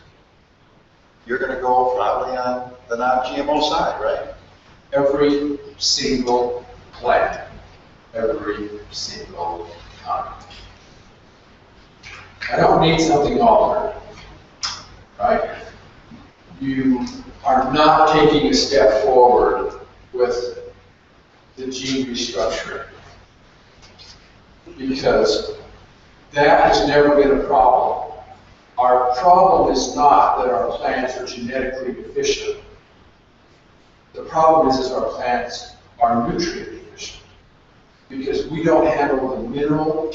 you're going to go probably on the non-GMO side, right? Every single plant, every single time. I don't need something altered, right? You are not taking a step forward with the gene restructuring because that has never been a problem. Our problem is not that our plants are genetically deficient. The problem is our plants are nutrient deficient because we don't handle the mineral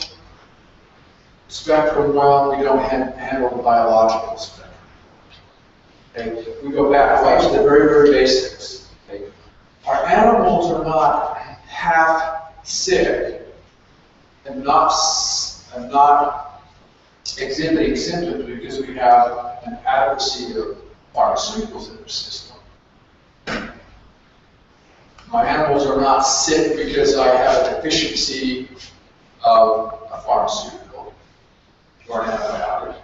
spectrum well, we don't handle the biological spectrum. Okay? We go back right to the very, very basics. Okay? Our animals are not half sick and not exhibiting symptoms because we have an adequacy of pharmaceuticals in their system. My animals are not sick because I have a deficiency of a pharmaceutical or an antibiotic.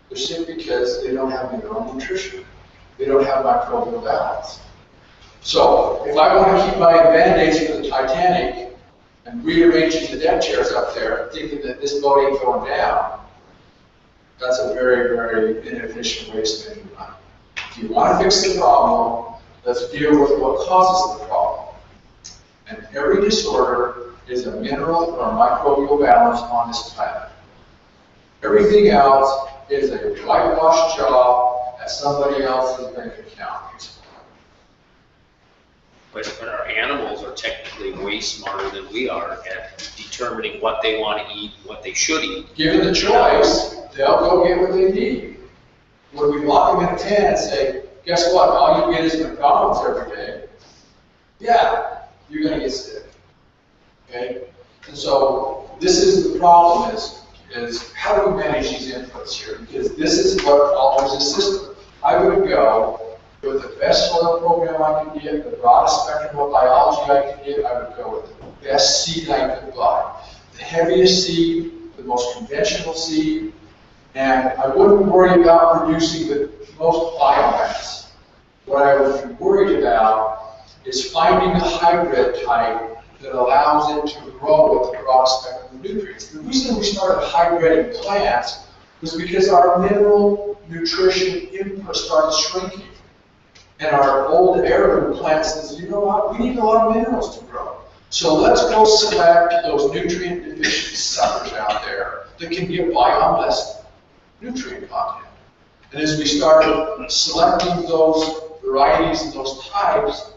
They're sick because they don't have mineral nutrition. They don't have microbial balance. So, if I want to keep buying Band-Aids for the Titanic and rearranging the deck chairs up there, thinking that this boat ain't going down, that's a very, very inefficient way of spending money. If you want to fix the problem, let's deal with what causes the problem. And every disorder is a mineral or microbial balance on this planet. Everything else is a whitewashed job at somebody else's bank account. But our animals are technically way smarter than we are at determining what they want to eat, what they should eat. Given the choice, they'll go get what they need. When we lock them in a tent and say, guess what, all you get is McDonald's every day, yeah, you're going to get sick. Okay? And so this is the problem is how do we manage these inputs here? Because this is what alters the system. I would go with the best soil program I could get, the broadest spectrum of biology I could get, I would go with the best seed I could buy. The heaviest seed, the most conventional seed, and I wouldn't worry about producing the most biomass. What I would be worried about is finding a hybrid type that allows it to grow with the broad spectrum of nutrients. The reason we started hybriding plants was because our mineral nutrition input started shrinking. And our old heirloom plant says, you know what, we need a lot of minerals to grow. So let's go select those nutrient deficient suckers out there that can give by on less nutrient content. And as we started selecting those varieties and those types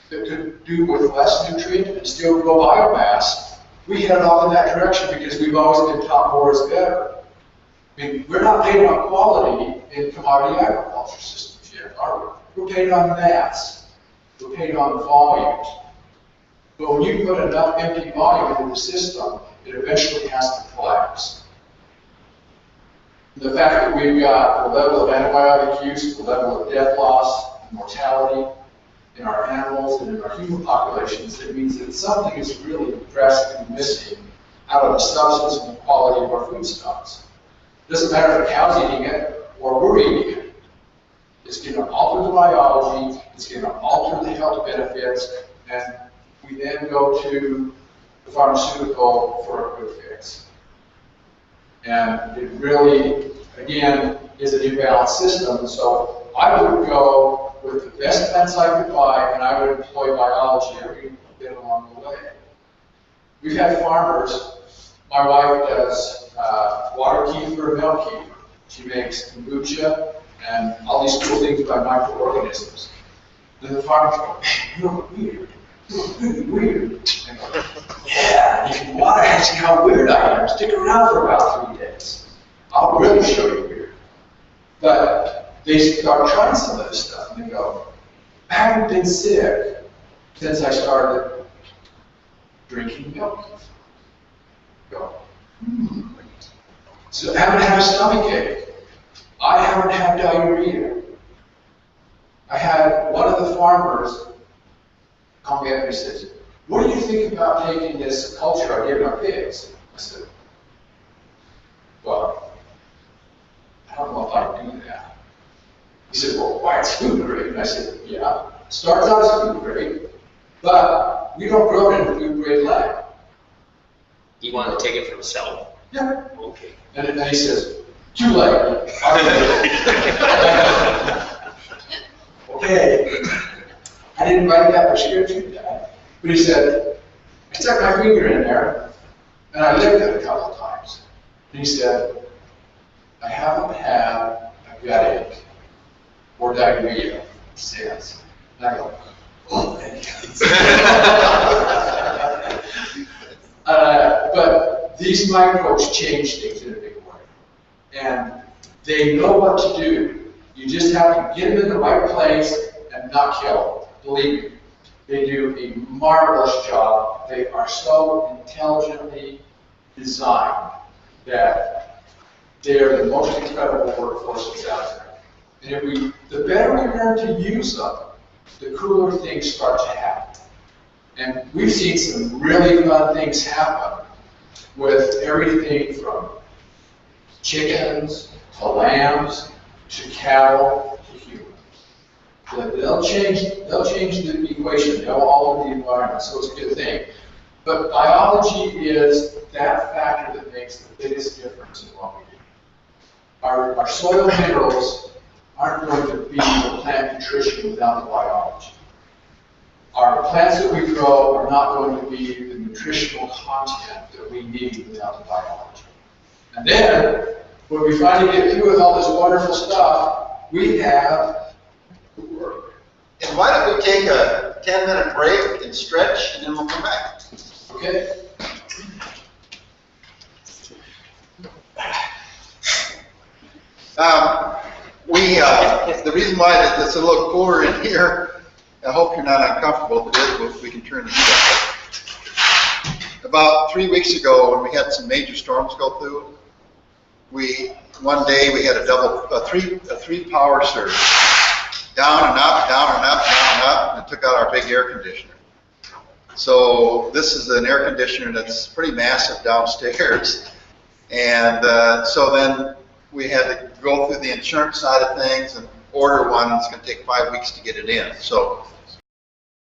that could do with less nutrient and still grow biomass, we headed off in that direction because we've always been taught more is better. I mean, we're not paid on quality in commodity agriculture systems yet, are we? We're paid on mass. We're paid on volumes. But when you put enough empty volume into the system, it eventually has to collapse. The fact that we've got the level of antibiotic use, the level of death loss, mortality in our animals and in our human populations, it means that something is really drastically missing out of the substance and the quality of our food stocks. It doesn't matter if a cow's eating it or we're eating it. It's going to alter the biology, it's going to alter the health benefits, and we then go to the pharmaceutical for a quick fix. And it really, again, is an imbalanced system. So I would go with the best plants I could buy, and I would employ biology every bit along the way. We've had farmers. My wife does water kefir and milk kefir. She makes kombucha and all these cool things by microorganisms. Then the farmers go, "You look weird. You look really weird." And I go, "Yeah, if you want to ask me how weird I am, stick around for about 3 days. I'll really show you weird." But they start trying some of this stuff, and they go, "I haven't been sick since I started drinking milk." Go, So I haven't had a stomach ache. I haven't had diarrhea. I had one of the farmers call me up and he says, "What do you think about taking this culture I give my pigs?" I said, "Well, I don't know if I can do that." He said, "Well, why, it's food grade?" And I said, "Yeah, it starts out as food grade, but we don't grow it in food grade lab." You want to take it for himself? Yeah. Okay. And then he says, "Too late." Okay. I didn't write that prescription down. But he said, "I stuck my finger in there, and I licked it a couple of times." And he said, "I haven't had a gut ache or diarrhea since." And I go, "Oh, thank you." But these microbes change things in a big way. And they know what to do. You just have to get them in the right place and not kill them. Believe me, they do a marvelous job. They are so intelligently designed that they are the most incredible workforces out there. And the better we learn to use them, the cooler things start to happen. And we've seen some really fun things happen with everything from chickens to lambs to cattle to humans. They'll change the equation. They'll alter the environment, so it's a good thing. But biology is that factor that makes the biggest difference in what we do. Our soil minerals aren't going to be the plant nutrition without the biology. Our plants that we grow are not going to be the nutritional content that we need without the biology. And then, when we finally get through with all this wonderful stuff, we have the work. And why don't we take a 10-minute break and stretch, and then we'll come back. Okay? The reason why it's a little cooler in here, I hope you're not uncomfortable. If it is, we can turn the heat up. About 3 weeks ago, when we had some major storms go through, one day we had a three power surge, down and up, down and up, down and up, and it took out our big air conditioner. So this is an air conditioner that's pretty massive downstairs, and so then we had to go through the insurance side of things and order one. It's going to take 5 weeks to get it in. So